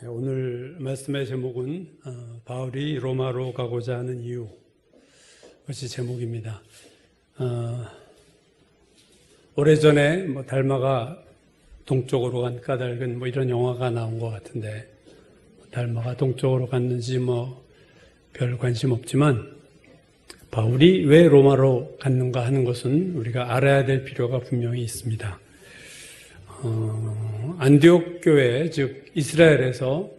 오늘 말씀의 제목은 바울이 로마로 가고자 하는 이유, 그것이 제목입니다. 오래전에 달마가 동쪽으로 간 까닭은 이런 영화가 나온 것 같은데, 달마가 동쪽으로 갔는지 별 관심 없지만 바울이 왜 로마로 갔는가 하는 것은 우리가 알아야 될 필요가 분명히 있습니다. 안디옥 교회, 즉 이스라엘에서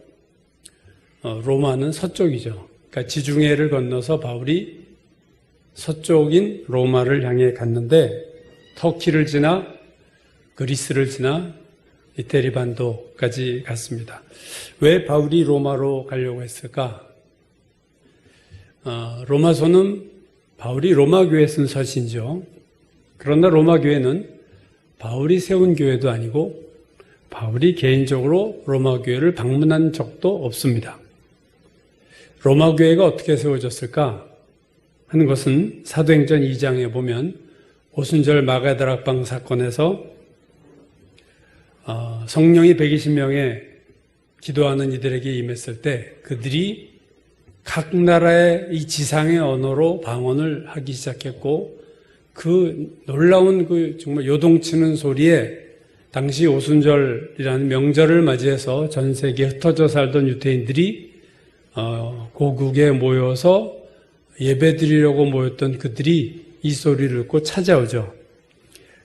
로마는 서쪽이죠. 그러니까 지중해를 건너서 바울이 서쪽인 로마를 향해 갔는데, 터키를 지나 그리스를 지나 이태리 반도까지 갔습니다. 왜 바울이 로마로 가려고 했을까? 로마서는 바울이 로마 교회에 쓴 서신이죠. 그러나 로마 교회는 바울이 세운 교회도 아니고 바울이 개인적으로 로마 교회를 방문한 적도 없습니다. 로마 교회가 어떻게 세워졌을까 하는 것은 사도행전 2장에 보면 오순절 마가다락방 사건에서 성령이 120명의 기도하는 이들에게 임했을 때 그들이 각 나라의 이 지상의 언어로 방언을 하기 시작했고, 그 놀라운 정말 요동치는 소리에 당시 오순절이라는 명절을 맞이해서 전 세계에 흩어져 살던 유대인들이 고국에 모여서 예배드리려고 모였던 그들이 이 소리를 듣고 찾아오죠.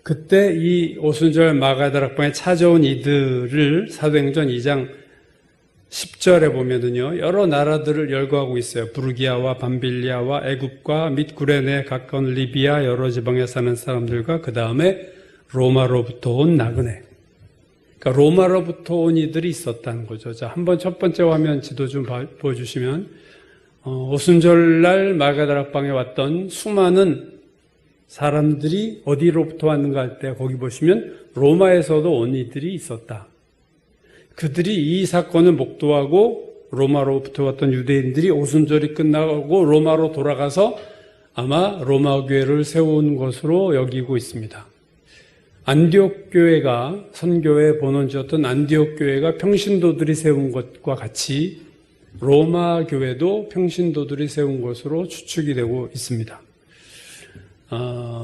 그때 이 오순절 마가다락방에 찾아온 이들을 사도행전 2장 10절에 보면은요, 여러 나라들을 열거하고 있어요. 부르기아와 밤빌리아와 애굽과 및 구레네에 가까운 리비아 여러 지방에 사는 사람들과 그 다음에 로마로부터 온 나그네. 그러니까 로마로부터 온 이들이 있었다는 거죠. 자, 한번 첫 번째 화면 지도 좀 보여주시면 오순절날 마가다락방에 왔던 수많은 사람들이 어디로부터 왔는가 할 때 거기 보시면 로마에서도 온 이들이 있었다. 그들이 이 사건을 목도하고 로마로부터 왔던 유대인들이 오순절이 끝나고 로마로 돌아가서 아마 로마 교회를 세운 것으로 여기고 있습니다. 안디옥 교회가 선교의 본원지였던 안디옥 교회가 평신도들이 세운 것과 같이 로마 교회도 평신도들이 세운 것으로 추측이 되고 있습니다.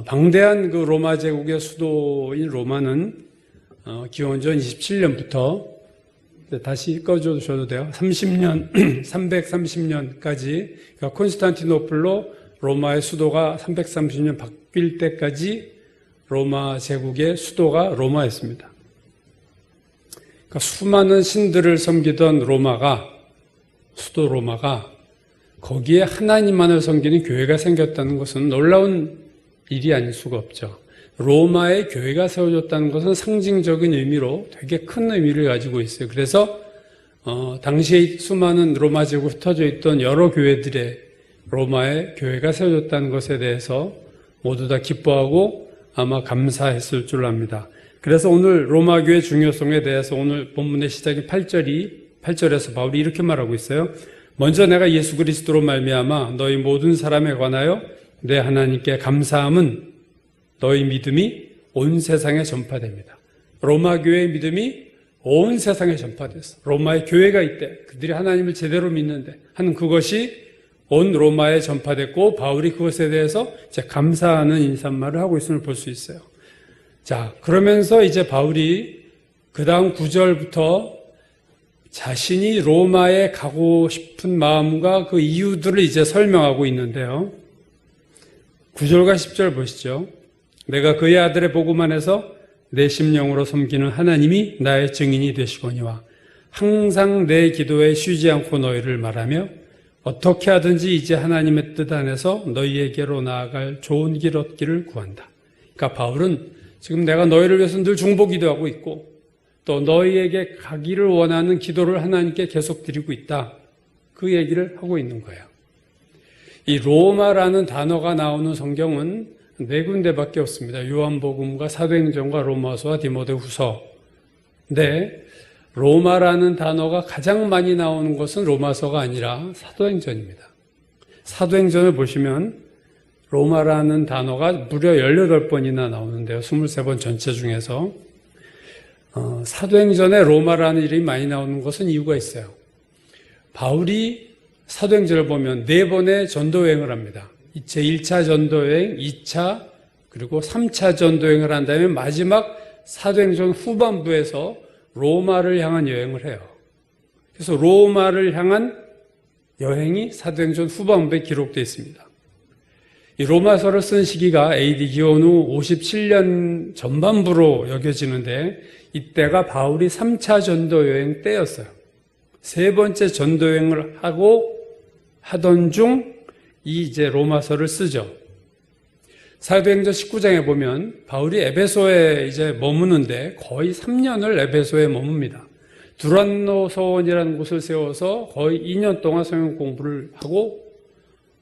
방대한 그 로마 제국의 수도인 로마는 기원전 27년부터 다시 꺼주셔도 돼요. 330년까지, 그러니까 콘스탄티노플로 로마의 수도가 330년 바뀔 때까지 로마 제국의 수도가 로마였습니다. 그러니까 수많은 신들을 섬기던 로마가, 수도 로마가 거기에 하나님만을 섬기는 교회가 생겼다는 것은 놀라운 일이 아닐 수가 없죠. 로마의 교회가 세워졌다는 것은 상징적인 의미로 되게 큰 의미를 가지고 있어요. 그래서 당시에 수많은 로마 제국에 흩어져 있던 여러 교회들의 로마의 교회가 세워졌다는 것에 대해서 모두 다 기뻐하고 아마 감사했을 줄 압니다. 그래서 오늘 로마 교회의 중요성에 대해서 오늘 본문의 시작인 8절에서 바울이 이렇게 말하고 있어요. 먼저 내가 예수 그리스도로 말미암아 너희 모든 사람에 관하여 내 하나님께 감사함은 너희 믿음이 온 세상에 전파됩니다. 로마 교회의 믿음이 온 세상에 전파됐어. 로마의 교회가 있대. 그들이 하나님을 제대로 믿는데 하는 그것이 온 로마에 전파됐고, 바울이 그것에 대해서 이제 감사하는 인사말을 하고 있음을 볼 수 있어요. 자, 그러면서 이제 바울이 그 다음 9절부터 자신이 로마에 가고 싶은 마음과 그 이유들을 이제 설명하고 있는데요. 9절과 10절 보시죠. 내가 그의 아들의 복음 안에서 내 심령으로 섬기는 하나님이 나의 증인이 되시거니와 항상 내 기도에 쉬지 않고 너희를 말하며 어떻게 하든지 이제 하나님의 뜻 안에서 너희에게로 나아갈 좋은 길 얻기를 구한다. 그러니까 바울은 지금 내가 너희를 위해서 늘 중보기도하고 있고 또 너희에게 가기를 원하는 기도를 하나님께 계속 드리고 있다. 그 얘기를 하고 있는 거예요. 이 로마라는 단어가 나오는 성경은 네 군데밖에 없습니다. 요한복음과 사도행전과 로마서와 디모데후서. 근데 로마라는 단어가 가장 많이 나오는 것은 로마서가 아니라 사도행전입니다. 사도행전을 보시면 로마라는 단어가 무려 18번이나 나오는데요. 23번 전체 중에서 사도행전에 로마라는 이름이 많이 나오는 것은 이유가 있어요. 바울이 사도행전을 보면 4번의 전도여행을 합니다. 제1차 전도여행, 2차, 그리고 3차 전도여행을 한 다음에 마지막 사도행전 후반부에서 로마를 향한 여행을 해요. 그래서 로마를 향한 여행이 사도행전 후반부에 기록되어 있습니다. 이 로마서를 쓴 시기가 AD 기원 후 57년 전반부로 여겨지는데 이때가 바울이 3차 전도 여행 때였어요. 3번째 전도 여행을 하던 중 이제 로마서를 쓰죠. 사도행전 19장에 보면 바울이 에베소에 이제 머무는데 거의 3년을 에베소에 머뭅니다. 두란노 서원이라는 곳을 세워서 거의 2년 동안 성경 공부를 하고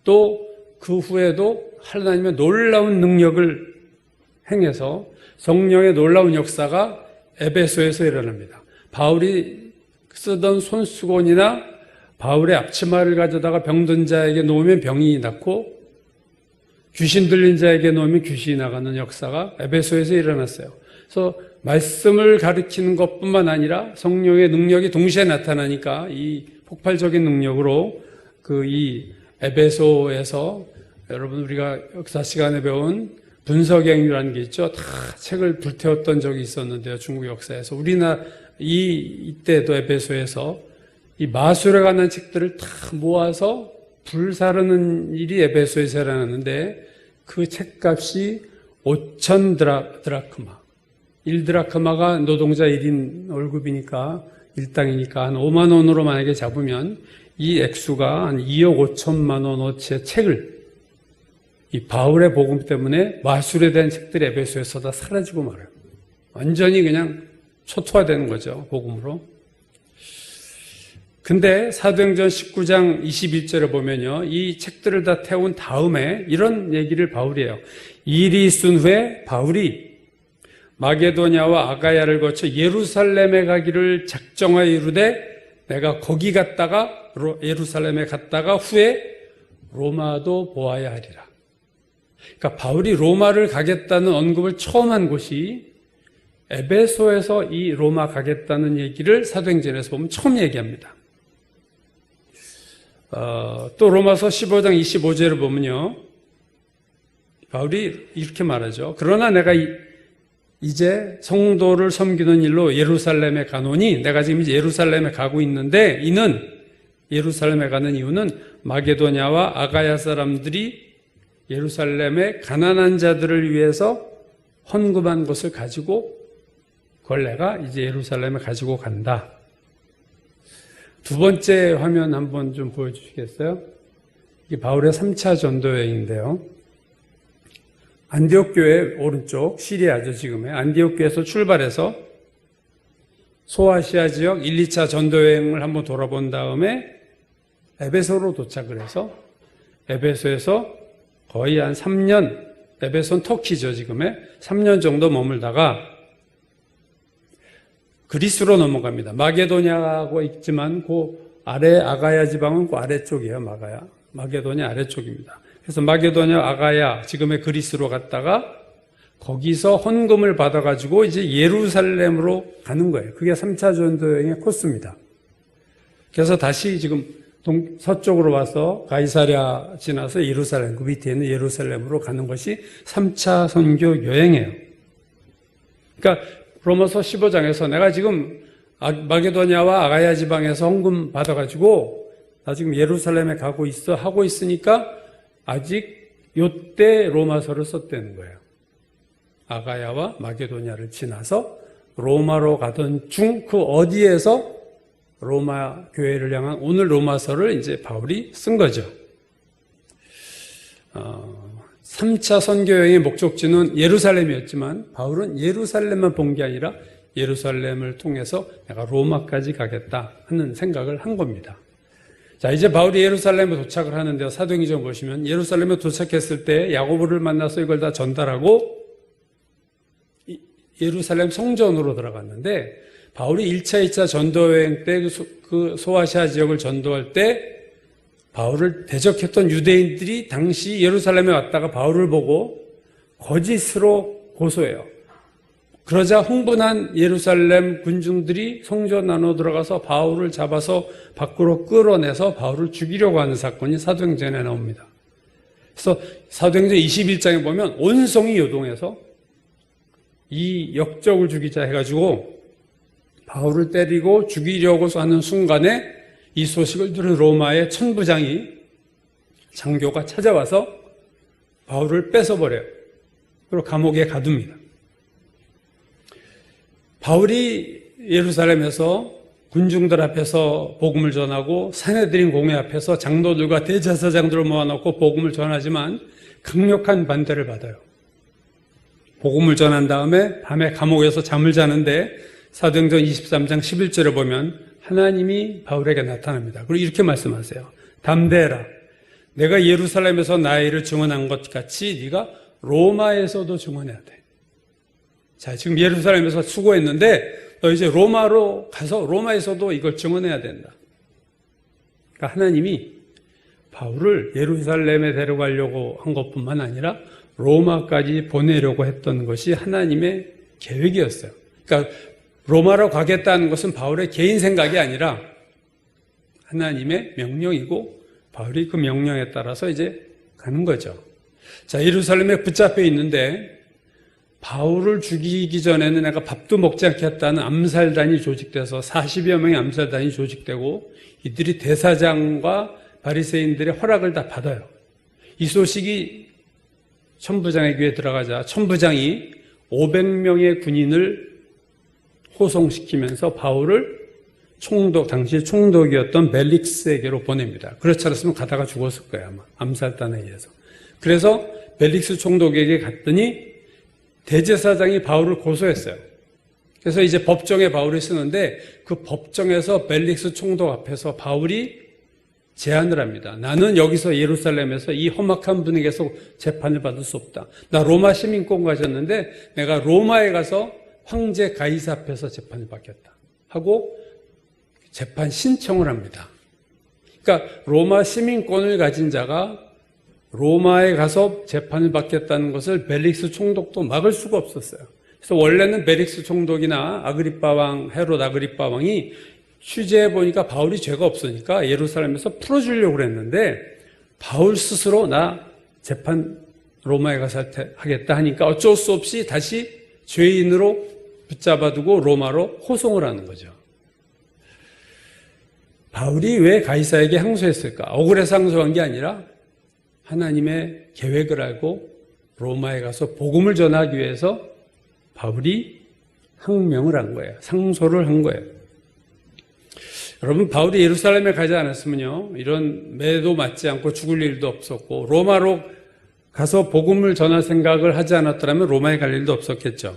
또 그 후에도 하나님의 놀라운 능력을 행해서 성령의 놀라운 역사가 에베소에서 일어납니다. 바울이 쓰던 손수건이나 바울의 앞치마를 가져다가 병든 자에게 놓으면 병이 낫고 귀신 들린 자에게 놓으면 귀신이 나가는 역사가 에베소에서 일어났어요. 그래서 말씀을 가르치는 것뿐만 아니라 성령의 능력이 동시에 나타나니까 이 폭발적인 능력으로 이 에베소에서 여러분 우리가 역사 시간에 배운 분석행위라는 게 있죠. 다 책을 불태웠던 적이 있었는데요. 중국 역사에서 우리나라 이때도 에베소에서 이 마술에 관한 책들을 다 모아서 불사르는 일이 에베소에서 일어났는데 그 책값이 5천 드라크마. 1드라크마가 노동자 1인 월급이니까 일당이니까 한 5만 원으로 만약에 잡으면 이 액수가 한 2억 5천만 원어치의 책을 이 바울의 복음 때문에 마술에 대한 책들이 에베소에서 다 사라지고 말아요. 완전히 그냥 초토화되는 거죠. 복음으로. 근데 사도행전 19장 21절에 보면요. 이 책들을 다 태운 다음에 이런 얘기를 바울이 해요. 일이 있은 후에 바울이 마게도냐와 아가야를 거쳐 예루살렘에 가기를 작정하여 이르되 내가 거기 갔다가 예루살렘에 갔다가 후에 로마도 보아야 하리라. 그러니까 바울이 로마를 가겠다는 언급을 처음 한 곳이 에베소에서 이 로마 가겠다는 얘기를 사도행전에서 보면 처음 얘기합니다. 또 로마서 15장 25절을 보면요. 바울이 이렇게 말하죠. 그러나 내가 이제 성도를 섬기는 일로 예루살렘에 가노니 내가 지금 이제 예루살렘에 가고 있는데 예루살렘에 가는 이유는 마게도냐와 아가야 사람들이 예루살렘의 가난한 자들을 위해서 헌금한 것을 가지고 그걸 내가 이제 예루살렘에 가지고 간다. 두 번째 화면 한번 좀 보여주시겠어요? 이게 바울의 3차 전도 여행인데요. 안디옥 교회 오른쪽 시리아죠 지금의 안디옥 교회에서 출발해서 소아시아 지역 1, 2차 전도 여행을 한번 돌아본 다음에 에베소로 도착을 해서 에베소에서 거의 한 3년 에베소는 터키죠 지금의 3년 정도 머물다가 그리스로 넘어갑니다. 마게도냐하고 있지만 그 아래 아가야 지방은 그 아래쪽이에요. 마게도냐 아래쪽입니다. 그래서 마게도냐 아가야 지금의 그리스로 갔다가 거기서 헌금을 받아가지고 이제 예루살렘으로 가는 거예요. 그게 3차 전도 여행의 코스입니다. 그래서 다시 지금 서쪽으로 와서 가이사랴 지나서 예루살렘, 그 밑에 있는 예루살렘으로 가는 것이 3차 선교 여행이에요. 그러니까 로마서 15장에서 내가 지금 마게도냐와 아가야 지방에서 헌금 받아가지고 나 지금 예루살렘에 가고 있어 하고 있으니까 아직 요때 로마서를 썼다는 거예요. 아가야와 마게도냐를 지나서 로마로 가던 중 그 어디에서 로마 교회를 향한 오늘 로마서를 이제 바울이 쓴 거죠. 3차 선교여행의 목적지는 예루살렘이었지만 바울은 예루살렘만 본 게 아니라 예루살렘을 통해서 내가 로마까지 가겠다 하는 생각을 한 겁니다. 자, 이제 바울이 예루살렘에 도착을 하는데요. 사도행전 보시면 예루살렘에 도착했을 때 야고보를 만나서 이걸 다 전달하고 예루살렘 성전으로 들어갔는데 바울이 1차, 2차 전도여행 때 그 소아시아 지역을 전도할 때 바울을 대적했던 유대인들이 당시 예루살렘에 왔다가 바울을 보고 거짓으로 고소해요. 그러자 흥분한 예루살렘 군중들이 성전 안으로 들어가서 바울을 잡아서 밖으로 끌어내서 바울을 죽이려고 하는 사건이 사도행전에 나옵니다. 그래서 사도행전 21장에 보면 온 성이 요동해서 이 역적을 죽이자 해가지고 바울을 때리고 죽이려고 하는 순간에 이 소식을 들은 로마의 천부장이 장교가 찾아와서 바울을 뺏어버려요. 그리고 감옥에 가둡니다. 바울이 예루살렘에서 군중들 앞에서 복음을 전하고 사내들인 공회 앞에서 장로들과 대제사장들을 모아놓고 복음을 전하지만 강력한 반대를 받아요. 복음을 전한 다음에 밤에 감옥에서 잠을 자는데 사도행전 23장 11절에 보면 하나님이 바울에게 나타납니다. 그리고 이렇게 말씀하세요. 담대해라. 내가 예루살렘에서 나의 일을 증언한 것 같이 네가 로마에서도 증언해야 돼. 자, 지금 예루살렘에서 수고했는데 너 이제 로마로 가서 로마에서도 이걸 증언해야 된다. 그러니까 하나님이 바울을 예루살렘에 데려가려고 한 것뿐만 아니라 로마까지 보내려고 했던 것이 하나님의 계획이었어요. 그러니까 로마로 가겠다는 것은 바울의 개인 생각이 아니라 하나님의 명령이고 바울이 그 명령에 따라서 이제 가는 거죠. 자, 예루살렘에 붙잡혀 있는데 바울을 죽이기 전에는 내가 밥도 먹지 않겠다는 암살단이 조직돼서 40여 명의 암살단이 조직되고 이들이 대사장과 바리새인들의 허락을 다 받아요. 이 소식이 천부장의 귀에 들어가자 천부장이 500명의 군인을 호송시키면서 바울을 당시 총독이었던 벨릭스에게로 보냅니다. 그렇지 않았으면 가다가 죽었을 거예요, 아마. 암살단에 의해서. 그래서 벨릭스 총독에게 갔더니 대제사장이 바울을 고소했어요. 그래서 이제 법정에 바울이 쓰는데 그 법정에서 벨릭스 총독 앞에서 바울이 제안을 합니다. 나는 여기서 예루살렘에서 이 험악한 분에게서 재판을 받을 수 없다. 나 로마 시민권 가졌는데 내가 로마에 가서 황제 가이사 앞에서 재판을 받겠다 하고 재판 신청을 합니다. 그러니까 로마 시민권을 가진 자가 로마에 가서 재판을 받겠다는 것을 벨릭스 총독도 막을 수가 없었어요. 그래서 원래는 벨릭스 총독이나 아그리빠 왕, 헤롯 아그리빠 왕이 취재해 보니까 바울이 죄가 없으니까 예루살렘에서 풀어주려고 그랬는데 바울 스스로 나 재판 로마에 가서 하겠다 하니까 어쩔 수 없이 다시 죄인으로 붙잡아두고 로마로 호송을 하는 거죠. 바울이 왜 가이사에게 항소했을까? 억울해서 항소한 게 아니라 하나님의 계획을 알고 로마에 가서 복음을 전하기 위해서 바울이 항명을 한 거예요. 상소를 한 거예요. 여러분, 바울이 예루살렘에 가지 않았으면요, 이런 매도 맞지 않고 죽을 일도 없었고 로마로 가서 복음을 전할 생각을 하지 않았더라면 로마에 갈 일도 없었겠죠.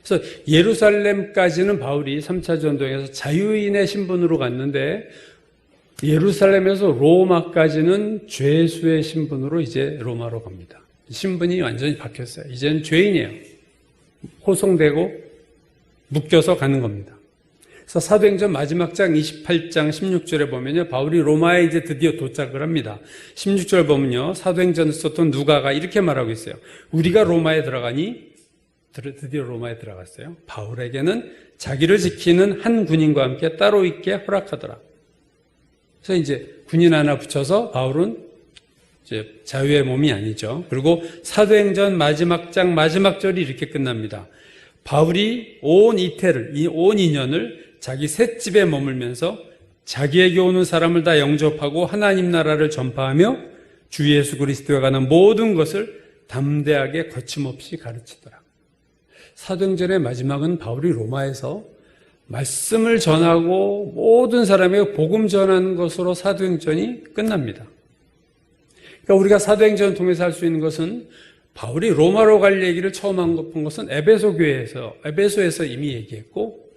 그래서 예루살렘까지는 바울이 3차 전도에서 자유인의 신분으로 갔는데 예루살렘에서 로마까지는 죄수의 신분으로 이제 로마로 갑니다. 신분이 완전히 바뀌었어요. 이제는 죄인이에요. 호송되고 묶여서 가는 겁니다. 그래서 사도행전 마지막 장 28장 16절에 보면요, 바울이 로마에 이제 드디어 도착을 합니다. 16절 보면요, 사도행전을 썼던 누가가 이렇게 말하고 있어요. 우리가 로마에 들어가니 드디어 로마에 들어갔어요. 바울에게는 자기를 지키는 한 군인과 함께 따로 있게 허락하더라. 그래서 이제 군인 하나 붙여서 바울은 이제 자유의 몸이 아니죠. 그리고 사도행전 마지막 장 마지막 절이 이렇게 끝납니다. 바울이 온 이태를, 온 2년을 자기 셋집에 머물면서 자기에게 오는 사람을 다 영접하고 하나님 나라를 전파하며 주 예수 그리스도에 관한 모든 것을 담대하게 거침없이 가르치더라. 사도행전의 마지막은 바울이 로마에서 말씀을 전하고 모든 사람에게 복음 전하는 것으로 사도행전이 끝납니다. 그러니까 우리가 사도행전을 통해서 할 수 있는 것은 바울이 로마로 갈 얘기를 처음 한 것은 에베소에서 이미 얘기했고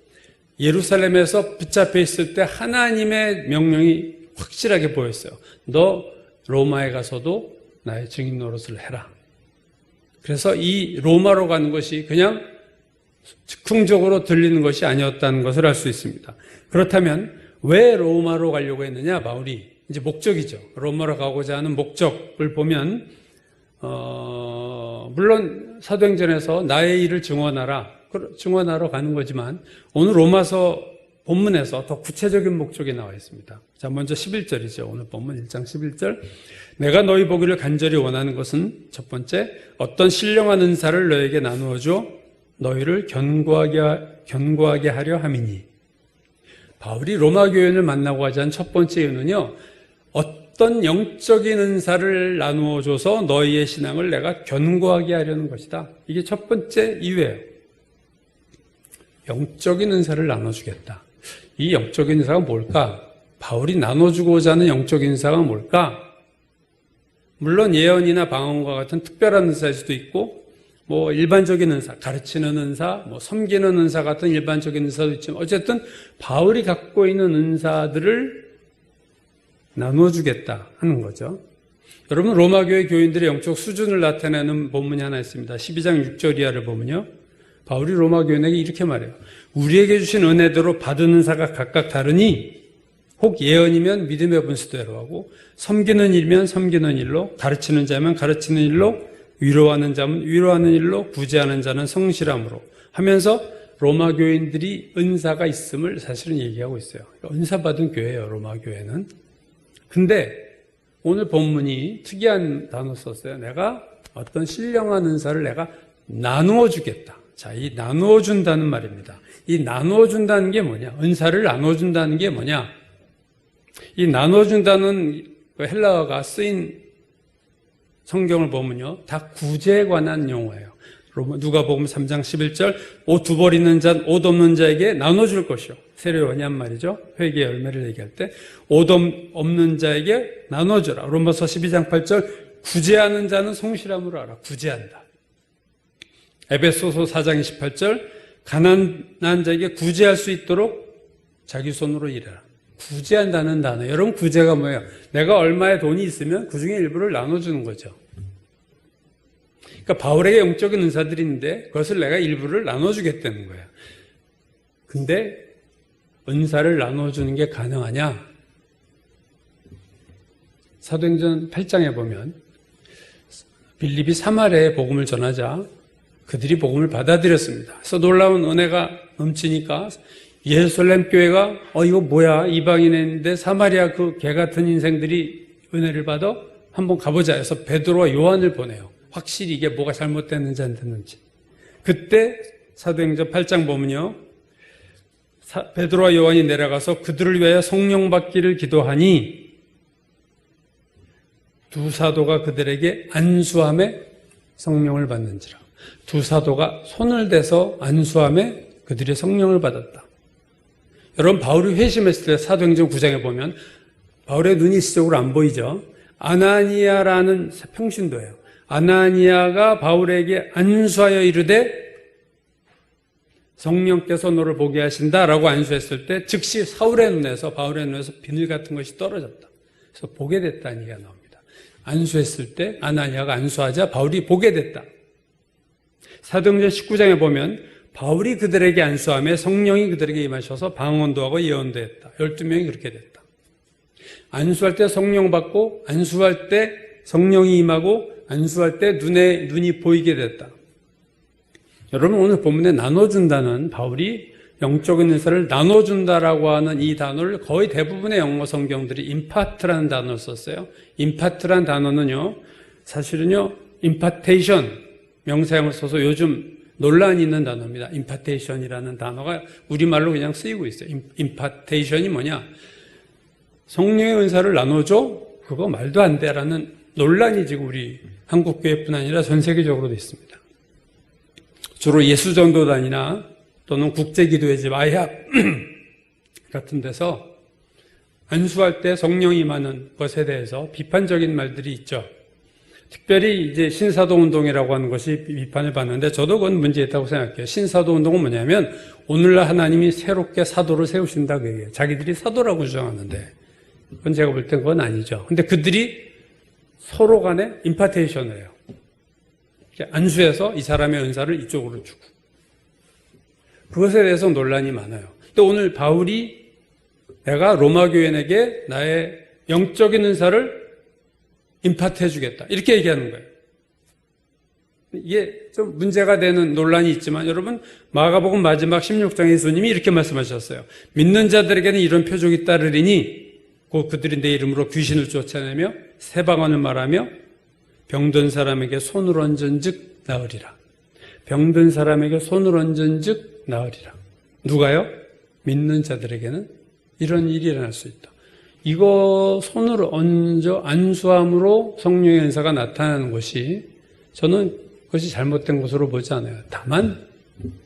예루살렘에서 붙잡혀 있을 때 하나님의 명령이 확실하게 보였어요. 너 로마에 가서도 나의 증인 노릇을 해라. 그래서 이 로마로 가는 것이 그냥 즉흥적으로 들리는 것이 아니었다는 것을 알 수 있습니다. 그렇다면 왜 로마로 가려고 했느냐? 바울이 이제 목적이죠. 로마로 가고자 하는 목적을 보면 물론 사도행전에서 나의 일을 증언하라, 증언하러 가는 거지만 오늘 로마서 본문에서 더 구체적인 목적이 나와 있습니다. 자, 먼저 11절이죠. 오늘 본문 1장 11절. 내가 너희 보기를 간절히 원하는 것은 첫 번째, 어떤 신령한 은사를 너에게 나누어줘 너희를 견고하게 하려 함이니. 바울이 로마 교인을 만나고 하자는 첫 번째 이유는요, 어떤 영적인 은사를 나누어줘서 너희의 신앙을 내가 견고하게 하려는 것이다. 이게 첫 번째 이유예요. 영적인 은사를 나눠주겠다. 이 영적인 은사가 뭘까? 바울이 나눠주고자 하는 영적인 은사가 뭘까? 물론 예언이나 방언과 같은 특별한 은사일 수도 있고, 뭐 일반적인 은사, 가르치는 은사, 뭐 섬기는 은사 같은 일반적인 은사도 있지만 어쨌든 바울이 갖고 있는 은사들을 나눠주겠다 하는 거죠. 여러분, 로마 교회 교인들의 영적 수준을 나타내는 본문이 하나 있습니다. 12장 6절 이하를 보면요, 바울이 로마 교인에게 이렇게 말해요. 우리에게 주신 은혜대로 받은 은사가 각각 다르니 혹 예언이면 믿음의 분수대로 하고, 섬기는 일이면 섬기는 일로, 가르치는 자면 가르치는 일로, 위로하는 자면 위로하는 일로, 구제하는 자는 성실함으로 하면서 로마 교인들이 은사가 있음을 사실은 얘기하고 있어요. 은사 받은 교회예요, 로마 교회는. 근데 오늘 본문이 특이한 단어 썼어요. 내가 어떤 신령한 은사를 내가 나누어 주겠다. 자, 이 나누어 준다는 말입니다. 이 나누어 준다는 게 뭐냐? 은사를 나누어 준다는 게 뭐냐? 이 나누어 준다는 헬라어가 쓰인 성경을 보면요, 다 구제에 관한 용어예요. 누가복음 3장 11절, 옷 두 벌 있는 자, 옷 없는 자에게 나눠줄 것이요. 세례 원이란 말이죠. 회개의 열매를 얘기할 때 옷 없는 자에게 나눠주라. 로마서 12장 8절, 구제하는 자는 성실함으로 알아. 구제한다. 에베소서 4장 28절, 가난한 자에게 구제할 수 있도록 자기 손으로 일해라. 구제한다는 단어. 여러분, 구제가 뭐예요? 내가 얼마의 돈이 있으면 그중에 일부를 나눠주는 거죠. 그러니까 바울에게 영적인 은사들이 있는데 그것을 내가 일부를 나눠주겠다는 거예요. 근데 은사를 나눠주는 게 가능하냐? 사도행전 8장에 보면 빌립이 사마리아에 복음을 전하자 그들이 복음을 받아들였습니다. 그래서 놀라운 은혜가 넘치니까 예루살렘 교회가 이거 뭐야, 이방인인데 사마리아 그 개 같은 인생들이 은혜를 받아? 한번 가보자 해서 베드로와 요한을 보내요. 확실히 이게 뭐가 잘못됐는지 안 됐는지. 그때 사도행전 8장 보면요, 베드로와 요한이 내려가서 그들을 위하여 성령 받기를 기도하니 두 사도가 그들에게 안수함에 성령을 받는지라. 두 사도가 손을 대서 안수함에 그들이 성령을 받았다. 여러분, 바울이 회심했을 때 사도행전 9장에 보면 바울의 눈이 일시적으로 안 보이죠. 아나니아라는 평신도예요. 아나니아가 바울에게 안수하여 이르되 성령께서 너를 보게 하신다라고 안수했을 때 즉시 사울의 눈에서, 바울의 눈에서 비늘 같은 것이 떨어졌다. 그래서 보게 됐다는 얘기가 나옵니다. 안수했을 때 아나니아가 안수하자 바울이 보게 됐다. 사도행전 19장에 보면 바울이 그들에게 안수하며 성령이 그들에게 임하셔서 방언도 하고 예언도 했다. 12명이 그렇게 됐다. 안수할 때 성령 받고, 안수할 때 성령이 임하고, 안수할 때 눈이 보이게 됐다. 여러분, 오늘 본문에 나눠준다는, 바울이 영적인 은사를 나눠준다라고 하는 이 단어를 거의 대부분의 영어 성경들이 임파트라는 단어를 썼어요. 임파트라는 단어는요, 사실은요, 임파테이션 명사형을 써서 요즘 논란이 있는 단어입니다. 임파테이션이라는 단어가 우리말로 그냥 쓰이고 있어요. 임파테이션이 뭐냐? 성령의 은사를 나눠줘? 그거 말도 안 돼라는 논란이 지금 우리 한국교회뿐 아니라 전 세계적으로도 있습니다. 주로 예수전도단이나 또는 국제기도의 집 아이학 같은 데서 안수할 때 성령이 임하는 것에 대해서 비판적인 말들이 있죠. 특별히 이제 신사도 운동이라고 하는 것이 비판을 받는데 저도 그건 문제 있다고 생각해요. 신사도 운동은 뭐냐면 오늘날 하나님이 새롭게 사도를 세우신다 그 얘기예요. 자기들이 사도라고 주장하는데 그건 제가 볼 땐 그건 아니죠. 근데 그들이 서로 간에 임파테이션을 해요. 안수해서 이 사람의 은사를 이쪽으로 주고. 그것에 대해서 논란이 많아요. 또 오늘 바울이 내가 로마 교인에게 나의 영적인 은사를 임파트해 주겠다. 이렇게 얘기하는 거예요. 이게 좀 문제가 되는 논란이 있지만 여러분 마가복음 마지막 16장에 예수님이 이렇게 말씀하셨어요. 믿는 자들에게는 이런 표적이 따르리니 곧 그들이 내 이름으로 귀신을 쫓아내며 새 방언을 말하며 병든 사람에게 손을 얹은즉 나으리라. 병든 사람에게 손을 얹은즉 나으리라. 누가요? 믿는 자들에게는 이런 일이 일어날 수 있다. 이거 손을 얹어 안수함으로 성령의 은사가 나타나는 것이 저는 그것이 잘못된 것으로 보지 않아요. 다만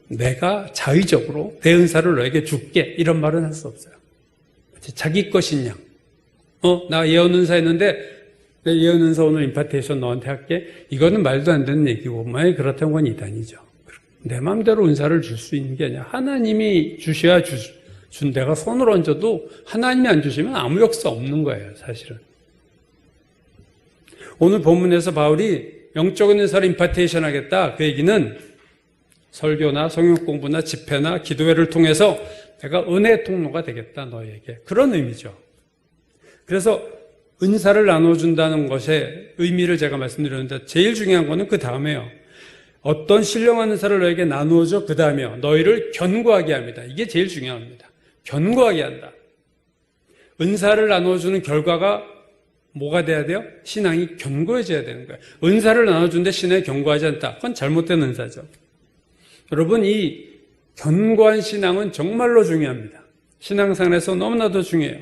내가 자의적으로 내 은사를 너에게 줄게 이런 말은 할 수 없어요. 자기 것인 양. 나 예언 은사 했는데 내 예언 은사 오늘 임파테이션 너한테 할게. 이거는 말도 안 되는 얘기고 만약에 그렇다는 건 이단이죠. 내 마음대로 은사를 줄 수 있는 게 아니라 하나님이 주셔야 준 내가 손을 얹어도 하나님이 안 주시면 아무 역사 없는 거예요. 사실은. 오늘 본문에서 바울이 영적인 은사를 임파테이션 하겠다. 그 얘기는 설교나 성경 공부나 집회나 기도회를 통해서 내가 은혜의 통로가 되겠다. 너에게. 그런 의미죠. 그래서 은사를 나눠준다는 것의 의미를 제가 말씀드렸는데 제일 중요한 거는 그 다음에요. 어떤 신령한 은사를 너에게 나누어줘 그 다음에요. 너희를 견고하게 합니다. 이게 제일 중요합니다. 견고하게 한다. 은사를 나눠주는 결과가 뭐가 돼야 돼요? 신앙이 견고해져야 되는 거예요. 은사를 나눠주는데 신앙이 견고하지 않다. 그건 잘못된 은사죠. 여러분 이 견고한 신앙은 정말로 중요합니다. 신앙생활에서 너무나도 중요해요.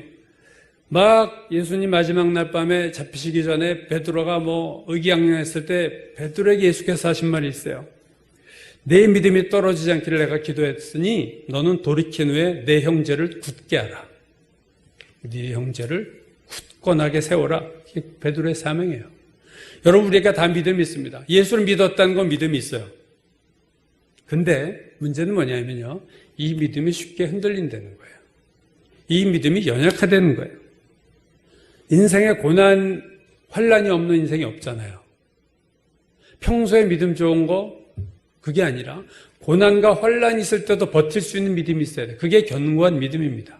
막 예수님 마지막 날 밤에 잡히시기 전에 베드로가 의기양양했을 때 베드로에게 예수께서 하신 말이 있어요. 내 믿음이 떨어지지 않기를 내가 기도했으니 너는 돌이킨 후에 내 형제를 굳게 하라. 네 형제를 굳건하게 세워라. 이게 베드로의 사명이에요. 여러분 우리가 다 믿음이 있습니다. 예수를 믿었다는 건 믿음이 있어요. 근데 문제는 뭐냐면요. 이 믿음이 쉽게 흔들린다는 거예요. 이 믿음이 연약화되는 거예요. 인생에 고난, 환란이 없는 인생이 없잖아요. 평소에 믿음 좋은 거 그게 아니라 고난과 환란이 있을 때도 버틸 수 있는 믿음이 있어야 돼요. 그게 견고한 믿음입니다.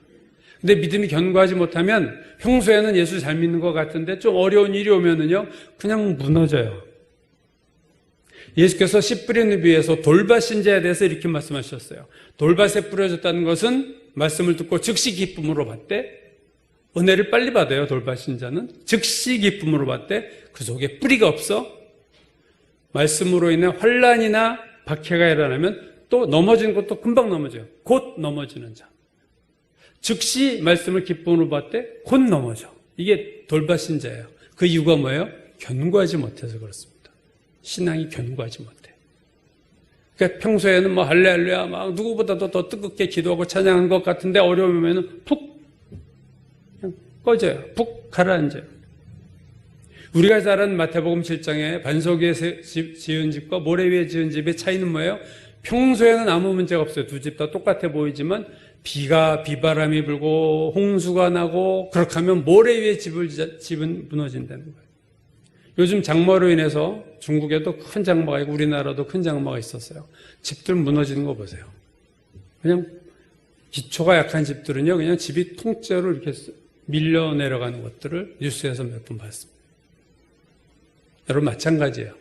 근데 믿음이 견고하지 못하면 평소에는 예수 잘 믿는 것 같은데 좀 어려운 일이 오면은요 그냥 무너져요. 예수께서 씨 뿌리는 비유에서 돌밭 신자에 대해서 이렇게 말씀하셨어요. 돌밭에 뿌려졌다는 것은 말씀을 듣고 즉시 기쁨으로 받되 은혜를 빨리 받아요. 돌밭 신자는 즉시 기쁨으로 받되 그 속에 뿌리가 없어 말씀으로 인해 환란이나 박해가 일어나면 또 넘어지는 것도 금방 넘어져요. 곧 넘어지는 자. 즉시 말씀을 기쁨으로 받되 곧 넘어져. 이게 돌밭 신자예요. 그 이유가 뭐예요? 견고하지 못해서 그렇습니다. 신앙이 견고하지 못해. 그러니까 평소에는 할렐루야 막 누구보다도 더 뜨겁게 기도하고 찬양한 것 같은데 어려우면은 푹 그냥 꺼져요. 푹 가라앉아요. 우리가 잘 아는 마태복음 7장에 반석 위에 지은 집과 모래 위에 지은 집의 차이는 뭐예요? 평소에는 아무 문제가 없어요. 두 집 다 똑같아 보이지만 비바람이 불고 홍수가 나고 그렇게 하면 모래 위에 집은 무너진다는 거예요. 요즘 장마로 인해서 중국에도 큰 장마가 있고 우리나라도 큰 장마가 있었어요. 집들 무너지는 거 보세요. 그냥 기초가 약한 집들은요, 그냥 집이 통째로 이렇게 밀려 내려가는 것들을 뉴스에서 몇 번 봤습니다. 여러분 마찬가지예요.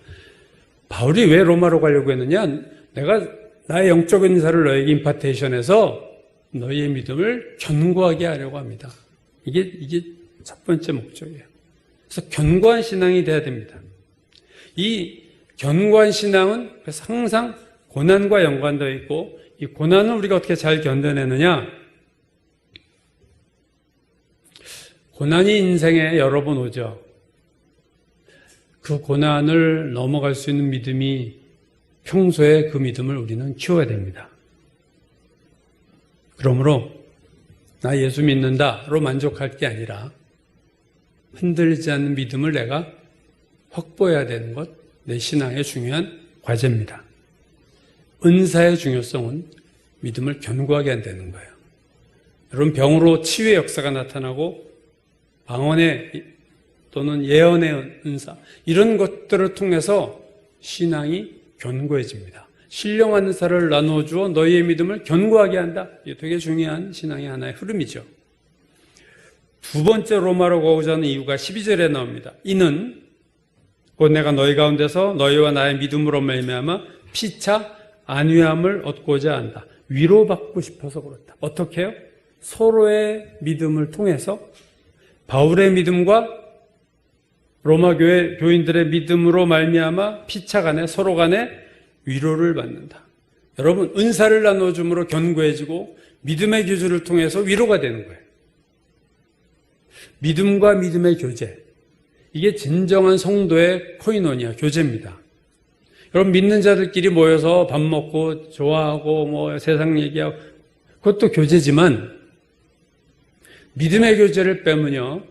바울이 왜 로마로 가려고 했느냐? 내가 나의 영적인 인사를 너에게 임파테이션해서 너희의 믿음을 견고하게 하려고 합니다. 이게 첫 번째 목적이에요. 그래서 견고한 신앙이 돼야 됩니다. 이 견고한 신앙은 그래서 항상 고난과 연관되어 있고 이 고난을 우리가 어떻게 잘 견뎌내느냐? 고난이 인생에 여러 번 오죠. 그 고난을 넘어갈 수 있는 믿음이 평소에 그 믿음을 우리는 키워야 됩니다. 그러므로 나 예수 믿는다로 만족할 게 아니라 흔들리지 않는 믿음을 내가 확보해야 되는 것, 내 신앙의 중요한 과제입니다. 은사의 중요성은 믿음을 견고하게 한다는 거예요. 여러분 병으로 치유의 역사가 나타나고 방언의 또는 예언의 은사 이런 것들을 통해서 신앙이 견고해집니다. 신령한 은사를 나누어주어 너희의 믿음을 견고하게 한다. 이게 되게 중요한 신앙의 하나의 흐름이죠. 두 번째 로마로 가고자 하는 이유가 12절에 나옵니다. 이는 곧 내가 너희 가운데서 너희와 나의 믿음으로 말미암아 피차 안위함을 얻고자 한다. 위로받고 싶어서 그렇다. 어떻게 해요? 서로의 믿음을 통해서 바울의 믿음과 로마 교회 교인들의 믿음으로 말미암아 피차 간에 서로 간에 위로를 받는다. 여러분, 은사를 나눠줌으로 견고해지고 믿음의 교제를 통해서 위로가 되는 거예요. 믿음과 믿음의 교제, 이게 진정한 성도의 코이노니아, 교제입니다. 여러분, 믿는 자들끼리 모여서 밥 먹고 좋아하고 뭐 세상 얘기하고 그것도 교제지만 믿음의 교제를 빼면요,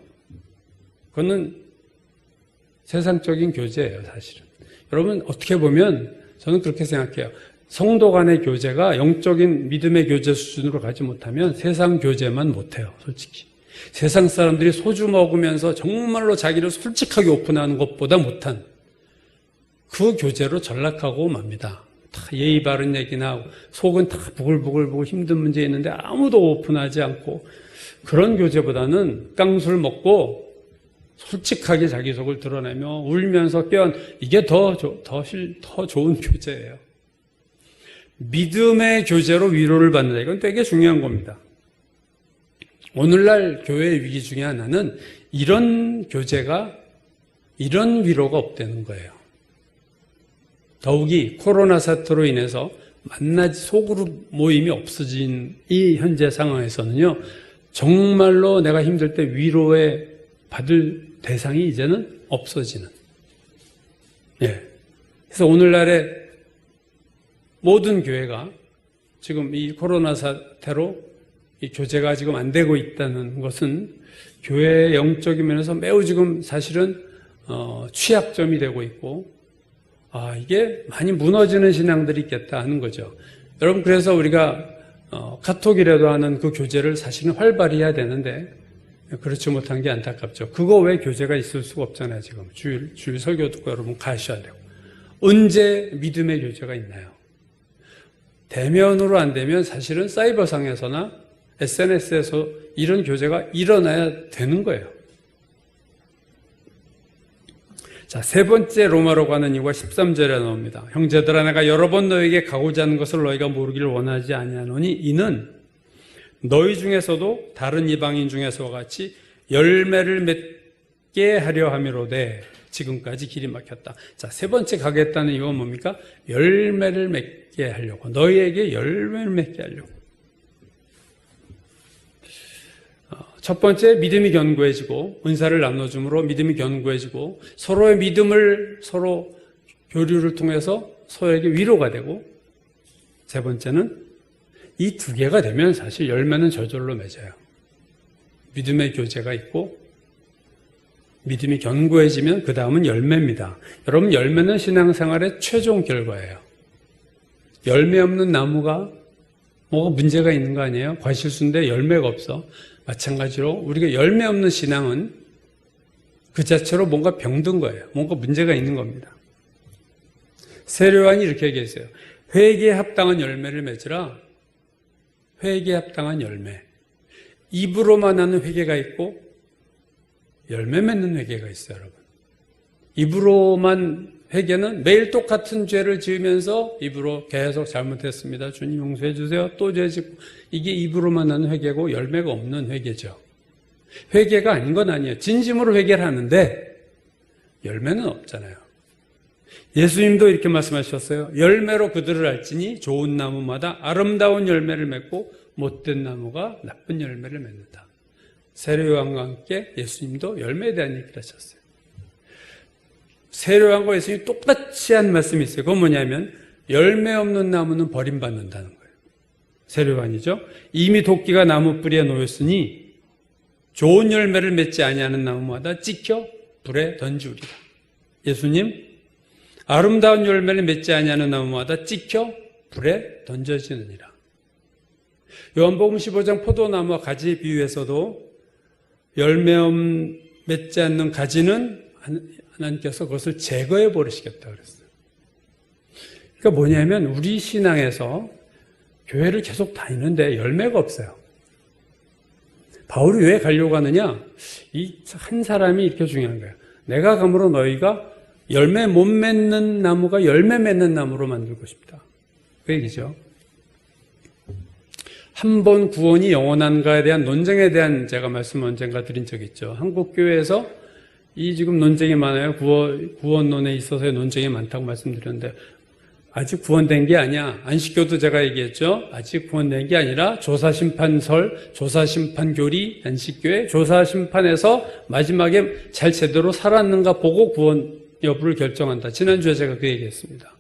그거는 세상적인 교제예요, 사실은. 여러분, 어떻게 보면 저는 그렇게 생각해요. 성도 간의 교제가 영적인 믿음의 교제 수준으로 가지 못하면 세상 교제만 못해요, 솔직히. 세상 사람들이 소주 먹으면서 정말로 자기를 솔직하게 오픈하는 것보다 못한 그 교제로 전락하고 맙니다. 다 예의 바른 얘기나 하고 속은 다 부글부글 힘든 문제 있는데 아무도 오픈하지 않고, 그런 교제보다는 깡술 먹고 솔직하게 자기 속을 드러내며 울면서 깨어난, 이게 더 좋은 교제예요. 믿음의 교제로 위로를 받는다. 이건 되게 중요한 겁니다. 오늘날 교회의 위기 중에 하나는 이런 교제가, 이런 위로가 없다는 거예요. 더욱이 코로나 사태로 인해서 소그룹 모임이 없어진 이 현재 상황에서는요, 정말로 내가 힘들 때 위로에 받을 대상이 이제는 없어지는. 예. 그래서 오늘날의 모든 교회가 지금 이 코로나 사태로 이 교제가 지금 안 되고 있다는 것은 교회의 영적인 면에서 매우 지금 사실은 취약점이 되고 있고, 이게 많이 무너지는 신앙들이 있겠다 하는 거죠. 여러분, 그래서 우리가 카톡이라도 하는 그 교제를 사실은 활발히 해야 되는데 그렇지 못한 게 안타깝죠. 그거 외에 교제가 있을 수가 없잖아요. 지금 주일 설교 듣고 여러분 가셔야 되고. 언제 믿음의 교제가 있나요? 대면으로 안 되면 사실은 사이버상에서나 SNS에서 이런 교제가 일어나야 되는 거예요. 자, 세 번째 로마로 가는 이유가 13절에 나옵니다. 형제들아, 내가 여러 번 너에게 가고자 하는 것을 너희가 모르기를 원하지 아니하노니 이는 너희 중에서도 다른 이방인 중에서와 같이 열매를 맺게 하려 함이로되 지금까지 길이 막혔다. 자, 세 번째 가겠다는 이유가 뭡니까? 열매를 맺게 하려고, 너희에게 열매를 맺게 하려고. 첫 번째, 믿음이 견고해지고 은사를 나눠줌으로 믿음이 견고해지고 서로의 믿음을, 서로 교류를 통해서 서로에게 위로가 되고, 세 번째는 이 두 개가 되면 사실 열매는 저절로 맺어요. 믿음의 교제가 있고 믿음이 견고해지면 그 다음은 열매입니다. 여러분, 열매는 신앙생활의 최종 결과예요. 열매 없는 나무가 뭐가 문제가 있는 거 아니에요? 과실수인데 열매가 없어. 마찬가지로 우리가 열매 없는 신앙은 그 자체로 뭔가 병든 거예요. 뭔가 문제가 있는 겁니다. 세례요한이 이렇게 얘기했어요. 회개에 합당한 열매를 맺으라. 회개에 합당한 열매. 입으로만 하는 회개가 있고 열매 맺는 회개가 있어요, 여러분. 입으로만 회개는 매일 똑같은 죄를 지으면서 입으로 계속 잘못했습니다, 주님 용서해 주세요, 또 죄 짓고, 이게 입으로만 하는 회개고 열매가 없는 회개죠. 회개가 아닌 건 아니에요. 진심으로 회개를 하는데 열매는 없잖아요. 예수님도 이렇게 말씀하셨어요. 열매로 그들을 알지니 좋은 나무마다 아름다운 열매를 맺고 못된 나무가 나쁜 열매를 맺는다. 세례요한과 함께 예수님도 열매에 대한 얘기를 하셨어요. 세례요한과 예수님이 똑같이 한 말씀이 있어요. 그건 뭐냐면 열매 없는 나무는 버림받는다는 거예요. 세례요한이죠. 이미 도끼가 나무 뿌리에 놓였으니 좋은 열매를 맺지 아니하는 나무마다 찍혀 불에 던지우리라. 예수님, 아름다운 열매를 맺지 아니하는 나무마다 찍혀 불에 던져지느니라. 요한복음 15장 포도나무와 가지에 비유해서도 열매 맺지 않는 가지는 하나님께서 그것을 제거해 버리시겠다 그랬어요. 그러니까 뭐냐면 우리 신앙에서 교회를 계속 다니는데 열매가 없어요. 바울이 왜 가려고 하느냐? 이 한 사람이 이렇게 중요한 거예요. 내가 감으로 너희가 열매 못 맺는 나무가 열매 맺는 나무로 만들고 싶다. 그 얘기죠. 한 번 구원이 영원한가에 대한 논쟁에 대한 제가 말씀 언젠가 드린 적이 있죠. 한국교회에서 이 지금 논쟁이 많아요. 구원론에 있어서의 논쟁이 많다고 말씀드렸는데 아직 구원된 게 아니야. 안식교도 제가 얘기했죠. 아직 구원된 게 아니라 조사심판설, 조사심판교리, 안식교회, 조사심판에서 마지막에 잘 제대로 살았는가 보고 구원 여부를 결정한다. 지난주에 제가 그 얘기했습니다.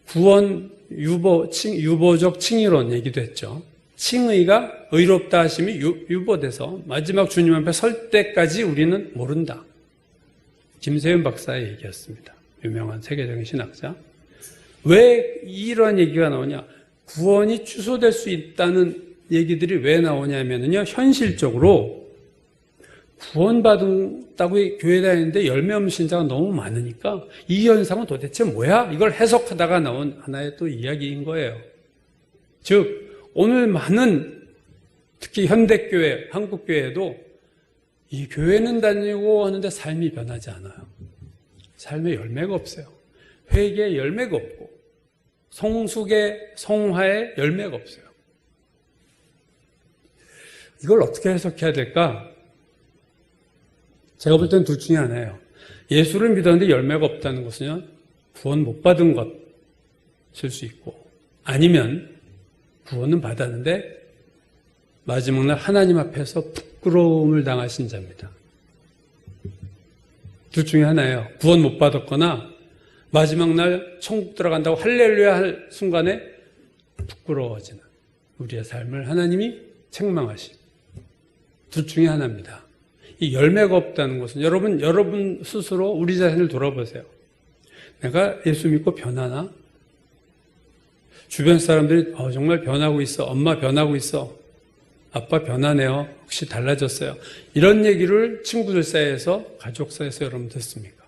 구원 유보적 칭의론 얘기도 했죠. 칭의가 의롭다 하심이 유보돼서 마지막 주님 앞에 설 때까지 우리는 모른다. 김세윤 박사의 얘기였습니다. 유명한 세계적인 신학자. 왜 이런 얘기가 나오냐? 구원이 취소될 수 있다는 얘기들이 왜 나오냐면요. 현실적으로 구원받았다고 교회 다니는데 열매 없는 신자가 너무 많으니까 이 현상은 도대체 뭐야? 이걸 해석하다가 나온 하나의 또 이야기인 거예요. 즉 오늘 많은 특히 현대교회, 한국교회도 이 교회는 다니고 하는데 삶이 변하지 않아요. 삶에 열매가 없어요. 회개에 열매가 없고 성숙의 성화에 열매가 없어요. 이걸 어떻게 해석해야 될까? 제가 볼 때는 둘 중에 하나예요. 예수를 믿었는데 열매가 없다는 것은요, 구원 못 받은 것일 수 있고, 아니면 구원은 받았는데 마지막 날 하나님 앞에서 부끄러움을 당하신 자입니다. 둘 중에 하나예요. 구원 못 받았거나 마지막 날 천국 들어간다고 할렐루야 할 순간에 부끄러워지는 우리의 삶을 하나님이 책망하시고, 둘 중에 하나입니다. 이 열매가 없다는 것은 여러분 스스로 우리 자신을 돌아보세요. 내가 예수 믿고 변하나? 주변 사람들이 정말 변하고 있어. 엄마 변하고 있어. 아빠 변하네요. 혹시 달라졌어요. 이런 얘기를 친구들 사이에서, 가족 사이에서 여러분 듣습니까?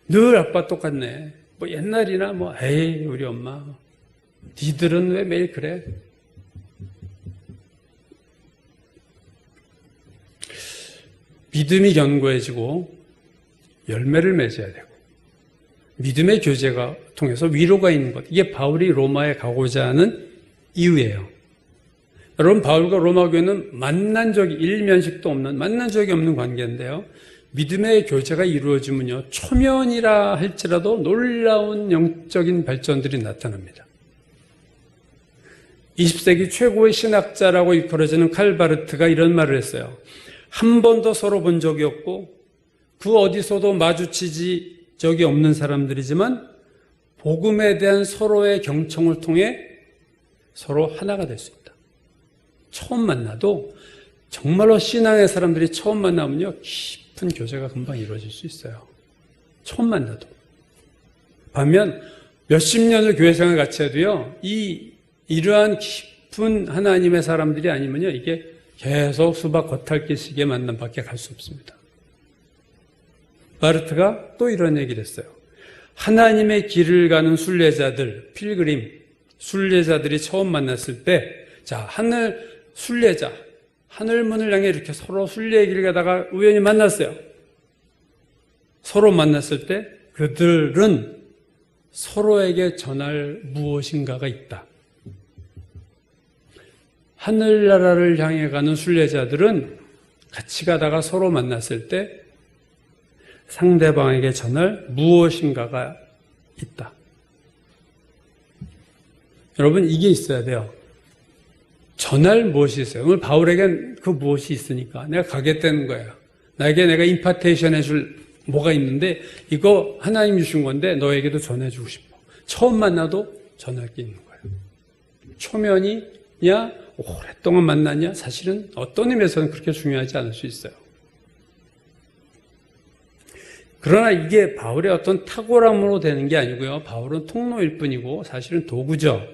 늘 아빠 똑같네. 뭐 옛날이나 에이 우리 엄마. 니들은 왜 매일 그래? 믿음이 견고해지고 열매를 맺어야 되고 믿음의 교제가 통해서 위로가 있는 것. 이게 바울이 로마에 가고자 하는 이유예요. 여러분, 바울과 로마 교회는 만난 적이 일면식도 없는, 만난 적이 없는 관계인데요. 믿음의 교제가 이루어지면요, 초면이라 할지라도 놀라운 영적인 발전들이 나타납니다. 20세기 최고의 신학자라고 일컬어지는 칼 바르트가 이런 말을 했어요. 한 번도 서로 본 적이 없고 그 어디서도 마주치지 적이 없는 사람들이지만 복음에 대한 서로의 경청을 통해 서로 하나가 될 수 있다. 처음 만나도 정말로 신앙의 사람들이 처음 만나면요, 깊은 교제가 금방 이루어질 수 있어요. 처음 만나도. 반면 몇십 년을 교회 생활 같이 해도요, 이러한 깊은 하나님의 사람들이 아니면요, 이게 계속 수박 겉핥기식의 만남밖에 갈 수 없습니다. 바르트가 또 이런 얘기를 했어요. 하나님의 길을 가는 순례자들, 필그림, 순례자들이 처음 만났을 때, 순례자, 하늘문을 향해 이렇게 서로 순례의 길을 가다가 우연히 만났어요. 서로 만났을 때 그들은 서로에게 전할 무엇인가가 있다. 하늘나라를 향해 가는 순례자들은 같이 가다가 서로 만났을 때 상대방에게 전할 무엇인가가 있다. 여러분, 이게 있어야 돼요. 전할 무엇이 있어요. 오늘 바울에겐 그 무엇이 있으니까 내가 가겠다는 거예요. 내가 임파테이션 해줄 뭐가 있는데 이거 하나님 주신 건데 너에게도 전해주고 싶어. 처음 만나도 전할 게 있는 거예요. 초면이냐 오랫동안 만났냐, 사실은 어떤 의미에서는 그렇게 중요하지 않을 수 있어요. 그러나 이게 바울의 어떤 탁월함으로 되는 게 아니고요. 바울은 통로일 뿐이고 사실은 도구죠.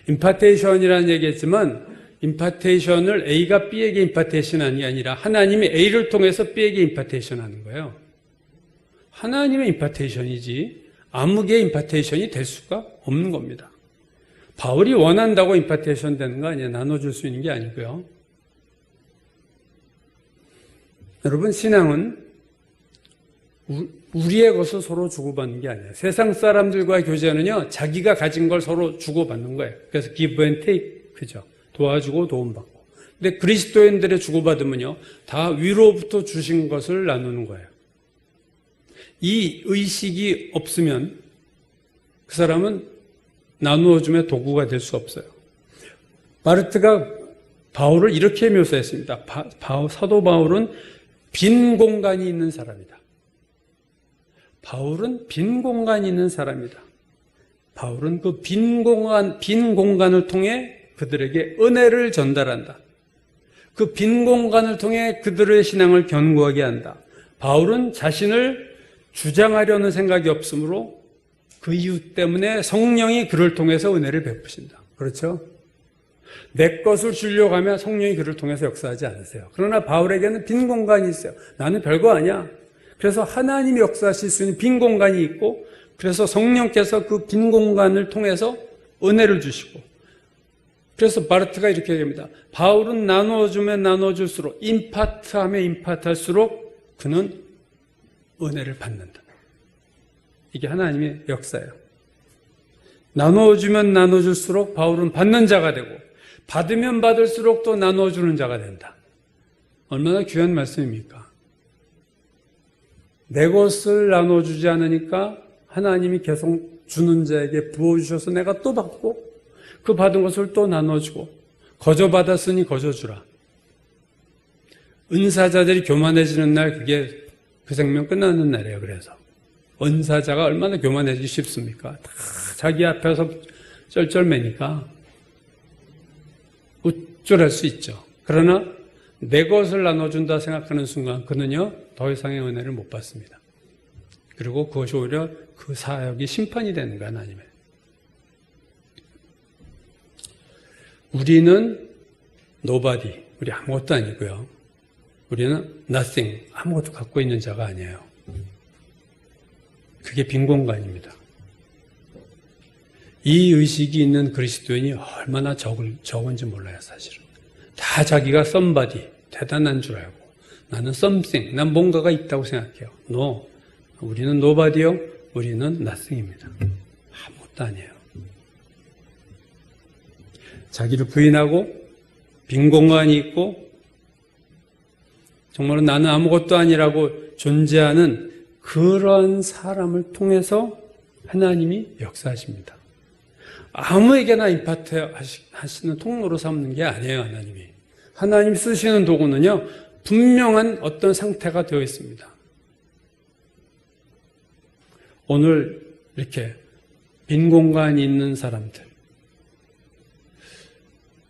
임파테이션이라는 얘기했지만 임파테이션을 A가 B에게 임파테이션하는 게 아니라 하나님이 A를 통해서 B에게 임파테이션하는 거예요. 하나님의 임파테이션이지 아무개의 임파테이션이 될 수가 없는 겁니다. 바울이 원한다고 임파테이션 되는 거 아니에요. 나눠줄 수 있는 게 아니고요. 여러분, 신앙은 우리의 것을 서로 주고받는 게 아니에요. 세상 사람들과의 교제는요, 자기가 가진 걸 서로 주고받는 거예요. 그래서 give and take, 그죠? 도와주고 도움받고. 근데 그리스도인들의 주고받으면요, 다 위로부터 주신 것을 나누는 거예요. 이 의식이 없으면 그 사람은 나누어줌의 도구가 될 수 없어요. 바르트가 바울을 이렇게 묘사했습니다. 사도 바울은 빈 공간이 있는 사람이다. 바울은 빈 공간이 있는 사람이다. 바울은 그 빈 공간을 통해 그들에게 은혜를 전달한다. 그 빈 공간을 통해 그들의 신앙을 견고하게 한다. 바울은 자신을 주장하려는 생각이 없으므로 그 이유 때문에 성령이 그를 통해서 은혜를 베푸신다. 그렇죠? 내 것을 주려고 하면 성령이 그를 통해서 역사하지 않으세요. 그러나 바울에게는 빈 공간이 있어요. 나는 별거 아니야. 그래서 하나님이 역사하실 수 있는 빈 공간이 있고, 그래서 성령께서 그 빈 공간을 통해서 은혜를 주시고, 그래서 바르트가 이렇게 얘기합니다. 바울은 나누어주면 나누어줄수록, 임파트하면 임파트할수록 그는 은혜를 받는다. 이게 하나님의 역사예요. 나누어주면 나누어줄수록 바울은 받는 자가 되고, 받으면 받을수록 또 나누어주는 자가 된다. 얼마나 귀한 말씀입니까? 내 것을 나눠주지 않으니까 하나님이 계속 주는 자에게 부어주셔서 내가 또 받고, 그 받은 것을 또 나눠주고, 거저 받았으니 거저 주라. 은사자들이 교만해지는 날, 그게 그 생명 끝나는 날이에요. 그래서 은사자가 얼마나 교만해지기 쉽습니까? 다 자기 앞에서 쩔쩔매니까 우쭐할 수 있죠. 그러나 내 것을 나눠준다 생각하는 순간 그는요, 더 이상의 은혜를 못 받습니다. 그리고 그것이 오히려 그 사역이 심판이 되는 거야, 하나님의. 우리는 nobody, 우리 아무것도 아니고요. 우리는 nothing, 아무것도 갖고 있는 자가 아니에요. 그게 빈 공간입니다. 이 의식이 있는 그리스도인이 얼마나 적은지 몰라요, 사실은. 다 자기가 somebody, 대단한 줄 알고, 나는 something, 난 뭔가가 있다고 생각해요. No, 우리는 nobody요, 우리는 nothing입니다. 아무것도 아니에요. 자기를 부인하고 빈 공간이 있고 정말로 나는 아무것도 아니라고 존재하는 그런 사람을 통해서 하나님이 역사하십니다. 아무에게나 임파트 하시는 통로로 삼는 게 아니에요, 하나님이. 하나님 쓰시는 도구는요, 분명한 어떤 상태가 되어 있습니다. 오늘 이렇게 빈 공간이 있는 사람들,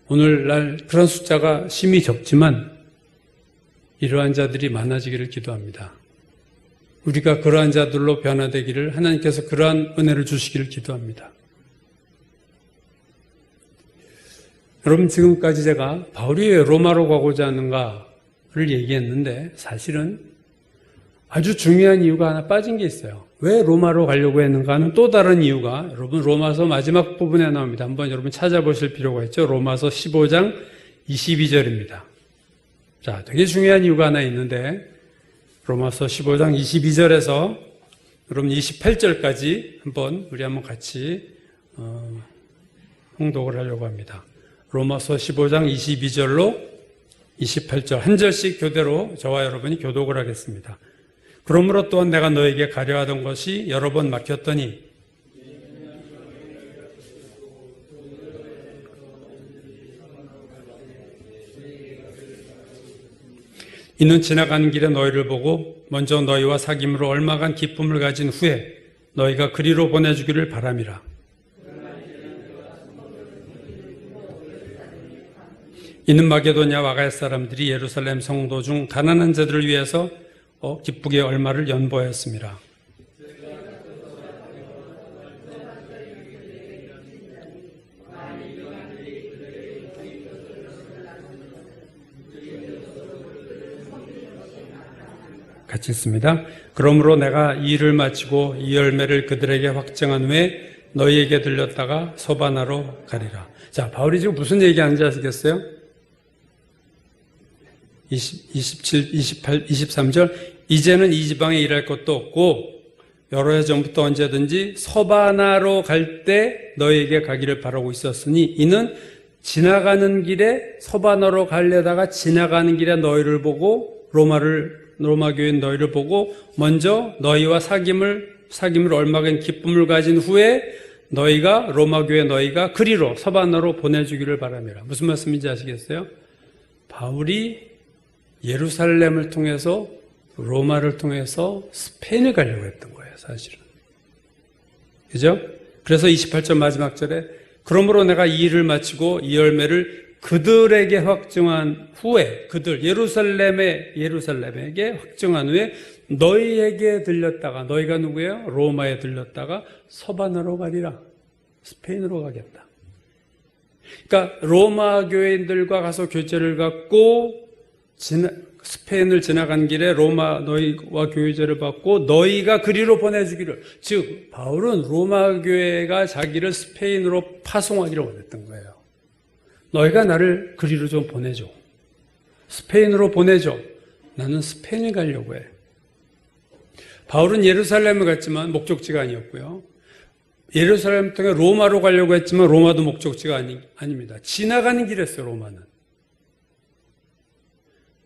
오늘날 그런 숫자가 심히 적지만 이러한 자들이 많아지기를 기도합니다. 우리가 그러한 자들로 변화되기를, 하나님께서 그러한 은혜를 주시기를 기도합니다. 여러분, 지금까지 제가 바울이 왜 로마로 가고자 하는가를 얘기했는데 사실은 아주 중요한 이유가 하나 빠진 게 있어요. 왜 로마로 가려고 했는가 하는 또 다른 이유가 여러분 로마서 마지막 부분에 나옵니다. 한번 여러분 찾아보실 필요가 있죠. 로마서 15장 22절입니다. 자, 되게 중요한 이유가 하나 있는데 로마서 15장 22절에서 여러분 28절까지 우리 한번 같이 홍독을 하려고 합니다. 로마서 15장 22절로 28절 한 절씩 교대로 저와 여러분이 교독을 하겠습니다. 그러므로 또한 내가 너에게 가려하던 것이 여러 번 막혔더니 이는 지나가는 길에 너희를 보고 먼저 너희와 사귐으로 얼마간 기쁨을 가진 후에 너희가 그리로 보내주기를 바람이라. 이는 마게도냐 아가야 사람들이 예루살렘 성도 중 가난한 자들을 위해서 기쁘게 얼마를 연보하였습니다. 같이 읽습니다. 그러므로 내가 이 일을 마치고 이 열매를 그들에게 확증한 후에 너희에게 들렸다가 소바나로 가리라. 자, 바울이 지금 무슨 얘기하는지 아시겠어요? 27, 28, 23절 이제는 이 지방에 일할 것도 없고 여러 해 전부터 언제든지 서바나로 갈 때 너희에게 가기를 바라고 있었으니 이는 지나가는 길에 서바나로 가려다가 지나가는 길에 너희를 보고 로마 교인 너희를 보고 먼저 너희와 사귐을 얼마간 기쁨을 가진 후에 너희가 로마 교회 너희가 그리로 서바나로 보내주기를 바랍니다. 무슨 말씀인지 아시겠어요? 바울이 예루살렘을 통해서 로마를 통해서 스페인을 가려고 했던 거예요, 사실은. 그죠? 그래서 28절 마지막 절에 그러므로 내가 이 일을 마치고 이 열매를 그들에게 확증한 후에 예루살렘에게 확증한 후에 너희에게 들렸다가 너희가 누구예요? 로마에 들렸다가 서바나로 가리라. 스페인으로 가겠다. 그러니까 로마 교인들과 가서 교제를 갖고 스페인을 지나간 길에 로마 너희와 교제를 받고 너희가 그리로 보내주기를, 즉 바울은 로마 교회가 자기를 스페인으로 파송하기를 원했던 거예요. 너희가 나를 그리로 좀 보내줘. 스페인으로 보내줘. 나는 스페인에 가려고 해. 바울은 예루살렘을 갔지만 목적지가 아니었고요. 예루살렘 통해 로마로 가려고 했지만 로마도 목적지가 아닙니다. 지나가는 길이었어요, 로마는.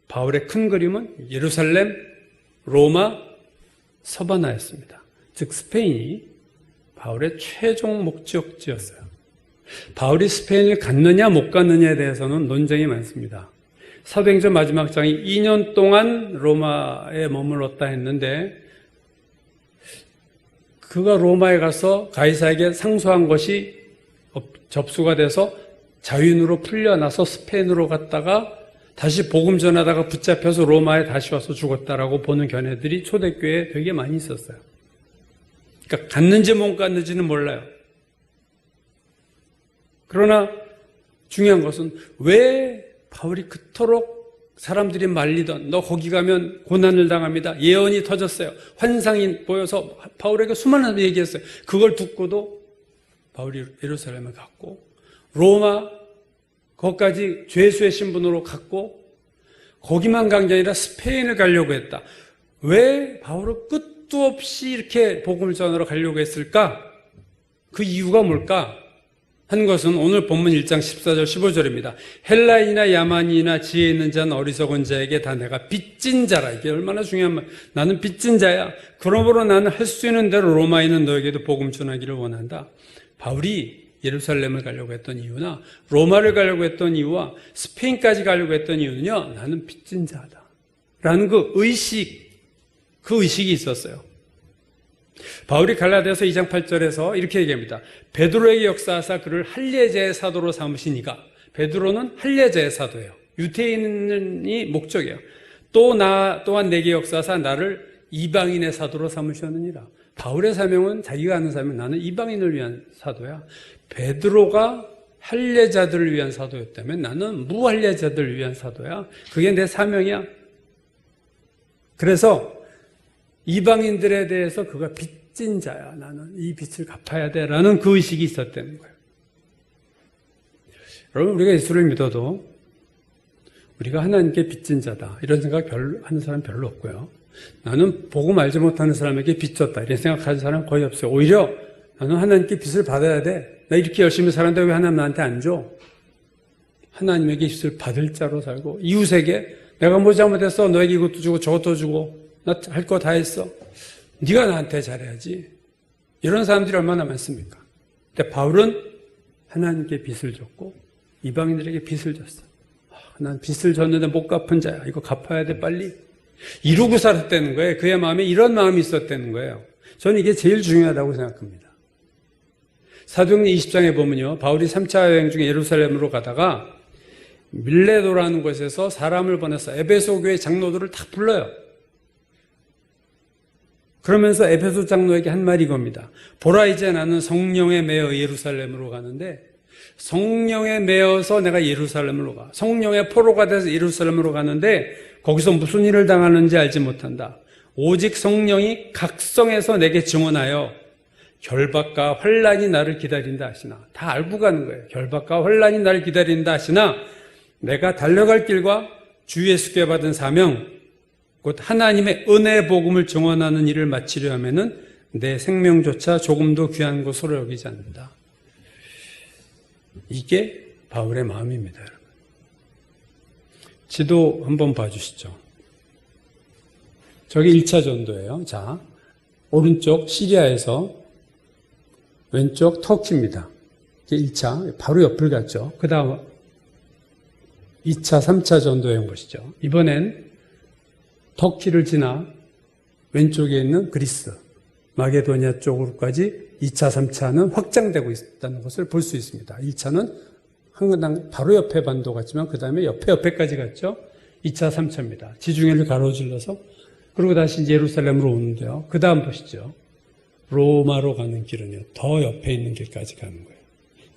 바울의 큰 그림은 예루살렘, 로마, 서바나였습니다. 즉 스페인이 바울의 최종 목적지였어요. 바울이 스페인을 갔느냐 못 갔느냐에 대해서는 논쟁이 많습니다. 사도행전 마지막 장이 2년 동안 로마에 머물렀다 했는데 그가 로마에 가서 가이사에게 상소한 것이 접수가 돼서 자유인으로 풀려나서 스페인으로 갔다가 다시 복음 전하다가 붙잡혀서 로마에 다시 와서 죽었다라고 보는 견해들이 초대교회에 되게 많이 있었어요. 그러니까 갔는지 못 갔는지는 몰라요. 그러나 중요한 것은 왜 바울이 그토록 사람들이 말리던 너 거기 가면 고난을 당합니다. 예언이 터졌어요. 환상이 보여서 바울에게 수많은 얘기했어요. 그걸 듣고도 바울이 예루살렘을 갔고 로마 거기까지 죄수의 신분으로 갔고 거기만 간 게 아니라 스페인을 가려고 했다. 왜 바울은 끝도 없이 이렇게 복음을 전하러 가려고 했을까? 그 이유가 뭘까? 한 것은 오늘 본문 1장 14절 15절입니다. 헬라인이나 야만인이나 지혜 있는 자는 어리석은 자에게 다 내가 빚진 자라. 이게 얼마나 중요한 말. 나는 빚진 자야. 그러므로 나는 할 수 있는 대로 로마에 있는 너에게도 복음 전하기를 원한다. 바울이 예루살렘을 가려고 했던 이유나 로마를 가려고 했던 이유와 스페인까지 가려고 했던 이유는요. 나는 빚진 자다. 라는 그 의식이 있었어요. 바울이 갈라디아서 2장 8절에서 이렇게 얘기합니다. 베드로에게 역사하사 그를 할례제의 사도로 삼으시니가. 베드로는 할례제의 사도예요. 유대인이 목적이에요. 또한 내게 역사하사 나를 이방인의 사도로 삼으셨느니라. 바울의 사명은 자기가 하는 사명은 나는 이방인을 위한 사도야. 베드로가 할례자들을 위한 사도였다면 나는 무할례자들을 위한 사도야. 그게 내 사명이야. 그래서 이방인들에 대해서 그가 빚진 자야. 나는 이 빚을 갚아야 돼. 라는 그 의식이 있었다는 거예요. 여러분, 우리가 예수를 믿어도 우리가 하나님께 빚진 자다. 이런 생각 하는 사람 별로 없고요. 나는 복음 알지 못하는 사람에게 빚졌다. 이런 생각하는 사람 거의 없어요. 오히려 나는 하나님께 빚을 받아야 돼. 나 이렇게 열심히 살았는데 왜 하나님 나한테 안 줘? 하나님에게 빚을 받을 자로 살고 이웃에게 내가 뭐 잘못했어? 너에게 이것도 주고 저것도 주고 나 할 거 다 했어. 네가 나한테 잘해야지. 이런 사람들이 얼마나 많습니까? 근데 바울은 하나님께 빚을 줬고 이방인들에게 빚을 줬어. 난 빚을 졌는데 못 갚은 자야. 이거 갚아야 돼 빨리. 이루고 살았다는 거예요. 그의 마음에 이런 마음이 있었다는 거예요. 저는 이게 제일 중요하다고 생각합니다. 사도행전 20장에 보면요. 바울이 3차 여행 중에 예루살렘으로 가다가 밀레도라는 곳에서 사람을 보내서 에베소 교회 장로들을 다 불러요. 그러면서 에베소 장로에게 한 말이 이겁니다. 보라 이제 나는 성령에 매여 예루살렘으로 가는데 성령에 매여서 내가 예루살렘으로 가. 성령의 포로가 돼서 예루살렘으로 가는데 거기서 무슨 일을 당하는지 알지 못한다. 오직 성령이 각성해서 내게 증언하여 결박과 환난이 나를 기다린다 하시나. 다 알고 가는 거예요. 결박과 환난이 나를 기다린다 하시나 내가 달려갈 길과 주 예수께 받은 사명 곧 하나님의 은혜 복음을 증언하는 일을 마치려 하면은 내 생명조차 조금도 귀한 것으로 여기지 않는다. 이게 바울의 마음입니다, 여러분. 지도 한번 봐주시죠. 저기 1차 전도예요. 자, 오른쪽 시리아에서 왼쪽 터키입니다. 이게 1차, 바로 옆을 갔죠. 그 다음 2차, 3차 전도 여행 보시죠. 이번엔 터키를 지나 왼쪽에 있는 그리스, 마게도니아 쪽으로까지 2차, 3차는 확장되고 있다는 것을 볼 수 있습니다. 1차는 한강 바로 옆에 반도 갔지만 그 다음에 옆에까지 갔죠. 2차, 3차입니다. 지중해를 가로질러서 그리고 다시 예루살렘으로 오는데요. 그 다음 보시죠. 로마로 가는 길은요. 더 옆에 있는 길까지 가는 거예요.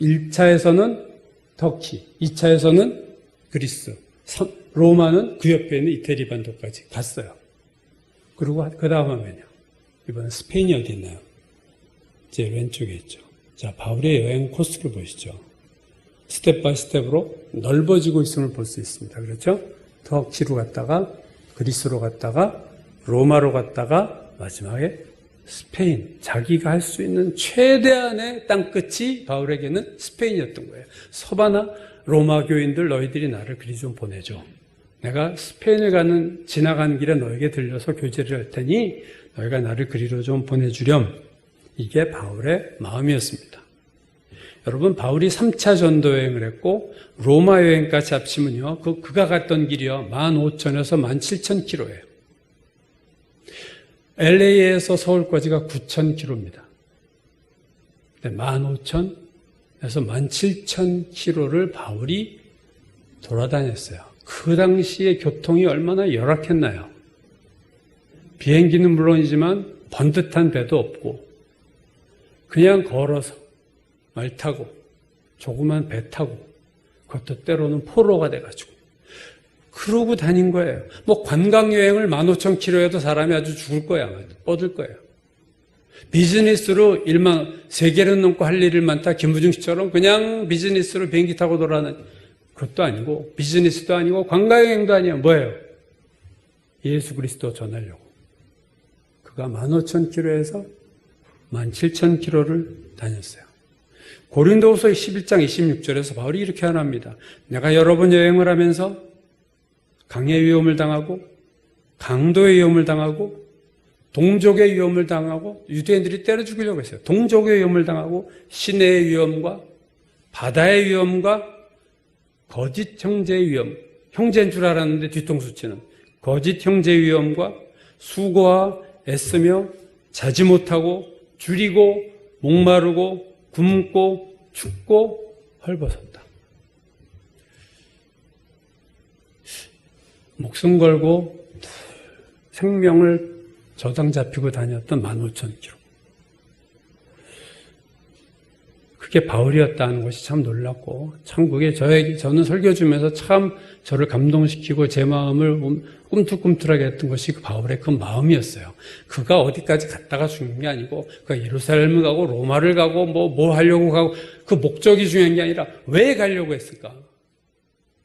1차에서는 터키, 2차에서는 그리스, 로마는 그 옆에 있는 이태리 반도까지 갔어요. 그리고 그 다음 하면요. 이번엔 스페인이 어디 있나요? 제 왼쪽에 있죠. 자, 바울의 여행 코스를 보시죠. 스텝 바이 스텝으로 넓어지고 있음을 볼 수 있습니다. 그렇죠? 터키로 갔다가 그리스로 갔다가 로마로 갔다가 마지막에 스페인, 자기가 할 수 있는 최대한의 땅끝이 바울에게는 스페인이었던 거예요. 서바나 로마 교인들 너희들이 나를 그리 좀 보내줘. 내가 스페인을 지나가는 길에 너에게 들려서 교제를 할 테니 너희가 나를 그리로 좀 보내주렴. 이게 바울의 마음이었습니다. 여러분, 바울이 3차 전도 여행을 했고 로마 여행까지 합치면요. 그가 갔던 길이요. 15,000에서 17,000km예요. LA에서 서울까지가 9,000km입니다. 15,000에서 17,000km를 바울이 돌아다녔어요. 그 당시에 교통이 얼마나 열악했나요? 비행기는 물론이지만 번듯한 배도 없고 그냥 걸어서 말 타고 조그만 배 타고 그것도 때로는 포로가 돼가지고 그러고 다닌 거예요. 뭐 관광여행을 15,000km에도 사람이 아주 죽을 거야. 뻗을 거예요. 비즈니스로 세계를 넘고 할 일을 많다. 김부중 씨처럼 그냥 비즈니스로 비행기 타고 돌아다니는 그것도 아니고 비즈니스도 아니고 관광여행도 아니에요. 뭐예요? 예수 그리스도 전하려고. 그가 15,000km에서 17,000km를 다녔어요. 고린도후서 11장 26절에서 바울이 이렇게 하랍니다. 내가 여러 번 여행을 하면서 강의 위험을 당하고 강도의 위험을 당하고 동족의 위험을 당하고 유대인들이 때려 죽이려고 했어요. 동족의 위험을 당하고 시내의 위험과 바다의 위험과 거짓 형제의 위험, 형제인 줄 알았는데 뒤통수 치는 거짓 형제의 위험과 수고와 애쓰며 자지 못하고 줄이고 목마르고 굶고 춥고 헐벗었다. 목숨 걸고 생명을 저당 잡히고 다녔던 15,000km. 그게 바울이었다는 것이 참 놀랍고 참 그게 저는 설교 주면서 참 저를 감동시키고 제 마음을 꿈틀꿈틀하게 했던 것이 그 바울의 그 마음이었어요. 그가 어디까지 갔다가 죽는 게 아니고 그가 예루살렘을 가고 로마를 가고 뭐 하려고 가고 그 목적이 중요한 게 아니라 왜 가려고 했을까?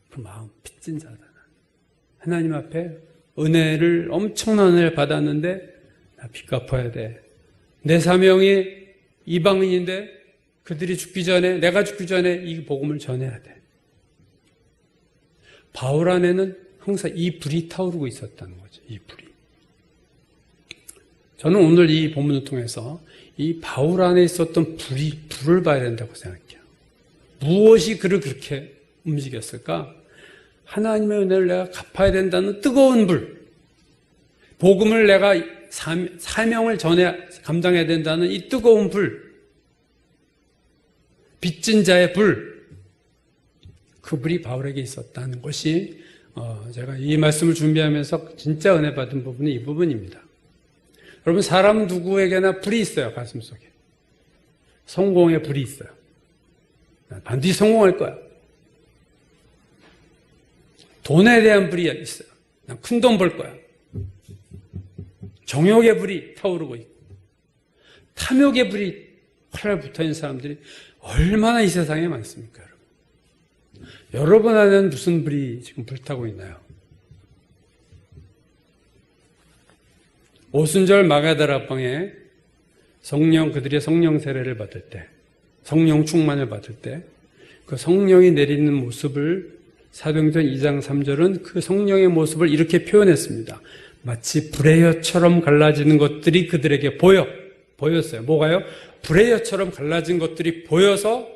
그 마음, 빚진 자다. 하나님 앞에 은혜를 엄청난 은혜를 받았는데 나 빚 갚아야 돼. 내 사명이 이방인인데 그들이 죽기 전에 내가 죽기 전에 이 복음을 전해야 돼. 바울 안에는 항상 이 불이 타오르고 있었다는 거죠. 이 불이. 저는 오늘 이 본문을 통해서 이 바울 안에 있었던 불을 봐야 된다고 생각해요. 무엇이 그를 그렇게 움직였을까? 하나님의 은혜를 내가 갚아야 된다는 뜨거운 불, 복음을 내가 사명을 감당해야 된다는 이 뜨거운 불, 빚진 자의 불, 그 불이 바울에게 있었다는 것이 제가 이 말씀을 준비하면서 진짜 은혜 받은 부분이 이 부분입니다. 여러분, 사람 누구에게나 불이 있어요. 가슴속에 성공의 불이 있어요. 반드시 성공할 거야. 돈에 대한 불이 있어요. 난 큰 돈 벌 거야. 정욕의 불이 타오르고 있고 탐욕의 불이 활활 붙어있는 사람들이 얼마나 이 세상에 많습니까, 여러분? 여러분 안에는 무슨 불이 지금 불타고 있나요? 오순절 마가다락방에 그들의 성령 세례를 받을 때, 성령 충만을 받을 때, 그 성령이 내리는 모습을 사도행전 2장 3절은 그 성령의 모습을 이렇게 표현했습니다. 마치 불의 혀처럼 갈라지는 것들이 그들에게 보였어요. 뭐가요? 불의 혀처럼 갈라진 것들이 보여서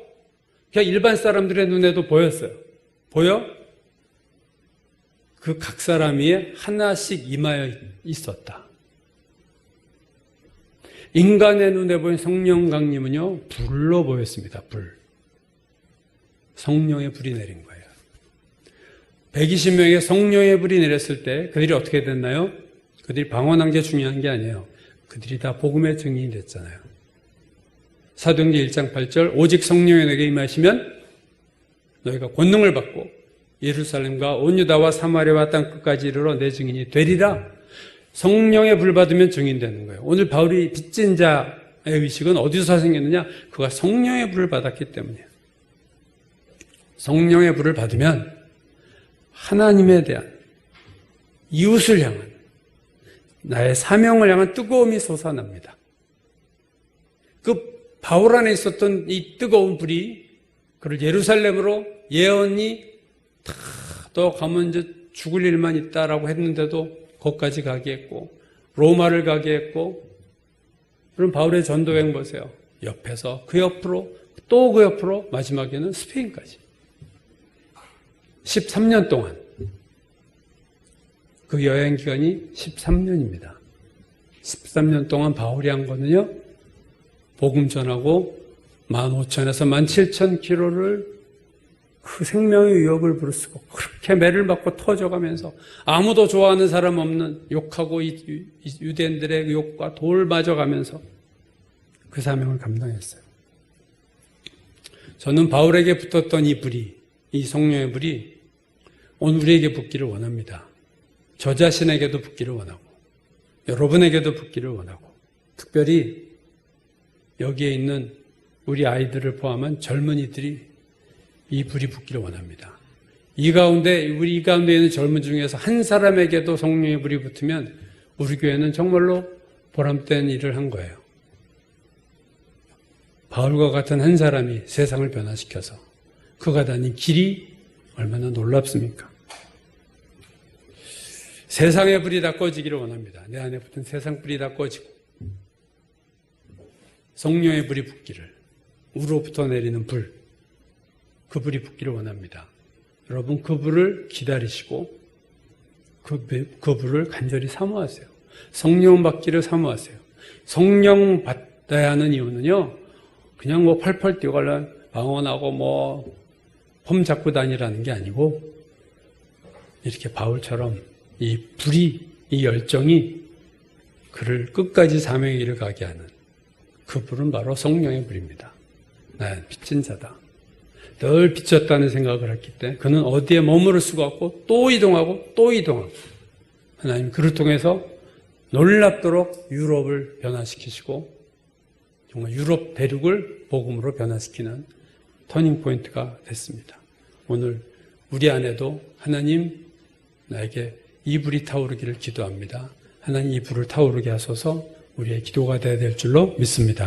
그냥 일반 사람들의 눈에도 보였어요. 보여? 그 각 사람 위에 하나씩 임하여 있었다. 인간의 눈에 보인 성령 강림은요, 불로 보였습니다. 불. 성령의 불이 내린 거예요. 120명의 성령의 불이 내렸을 때 그들이 어떻게 됐나요? 그들이 방언한 게 중요한 게 아니에요. 그들이 다 복음의 증인이 됐잖아요. 사도행전 1장 8절 오직 성령이 너에게 임하시면 너희가 권능을 받고 예루살렘과 온 유다와 사마리아와 땅 끝까지 이르러 내 증인이 되리라. 성령의 불 받으면 증인되는 거예요. 오늘 바울이 빚진 자의 의식은 어디서 생겼느냐? 그가 성령의 불을 받았기 때문이에요. 성령의 불을 받으면 하나님에 대한 이웃을 향한 나의 사명을 향한 뜨거움이 솟아납니다. 그 바울 안에 있었던 이 뜨거운 불이 그를 예루살렘으로 예언이 다 또 가면 이제 죽을 일만 있다라고 했는데도 거기까지 가게 했고 로마를 가게 했고 그럼 바울의 전도여행 보세요. 옆에서 그 옆으로 또 그 옆으로 마지막에는 스페인까지 13년 동안 그 여행 기간이 13년입니다. 13년 동안 바울이 한 거는요. 복음 전하고 15,000에서 17,000km를 그 생명의 위협을 부르쓰고 그렇게 매를 맞고 터져가면서 아무도 좋아하는 사람 없는 욕하고 유대인들의 욕과 돌 맞아가면서 그 사명을 감당했어요. 저는 바울에게 붙었던 이 불이, 이 성령의 불이 오늘 우리에게 붙기를 원합니다. 저 자신에게도 붙기를 원하고 여러분에게도 붙기를 원하고 특별히 여기에 있는 우리 아이들을 포함한 젊은이들이 이 불이 붙기를 원합니다. 이 가운데 있는 젊은 중에서 한 사람에게도 성령의 불이 붙으면 우리 교회는 정말로 보람된 일을 한 거예요. 바울과 같은 한 사람이 세상을 변화시켜서 그가 다닌 길이 얼마나 놀랍습니까? 세상의 불이 다 꺼지기를 원합니다. 내 안에 붙은 세상 불이 다 꺼지고 성령의 불이 붙기를, 우로부터 내리는 불, 그 불이 붙기를 원합니다. 여러분 그 불을 기다리시고 그 불을 간절히 사모하세요. 성령 받기를 사모하세요. 성령 받아야 하는 이유는요. 그냥 뭐 펄펄 뛰어가려 방언하고 폼 잡고 다니라는 게 아니고 이렇게 바울처럼 이 불이, 이 열정이 그를 끝까지 사명의 길을 가게 하는 그 불은 바로 성령의 불입니다. 나는 빚진 자다. 늘 빚졌다는 생각을 했기 때문에 그는 어디에 머무를 수가 없고 또 이동하고 또 이동하고 하나님 그를 통해서 놀랍도록 유럽을 변화시키시고 정말 유럽 대륙을 복음으로 변화시키는 터닝포인트가 됐습니다. 오늘 우리 안에도 하나님 나에게 이 불이 타오르기를 기도합니다. 하나님 이 불을 타오르게 하소서 우리의 기도가 되어야 될 줄로 믿습니다.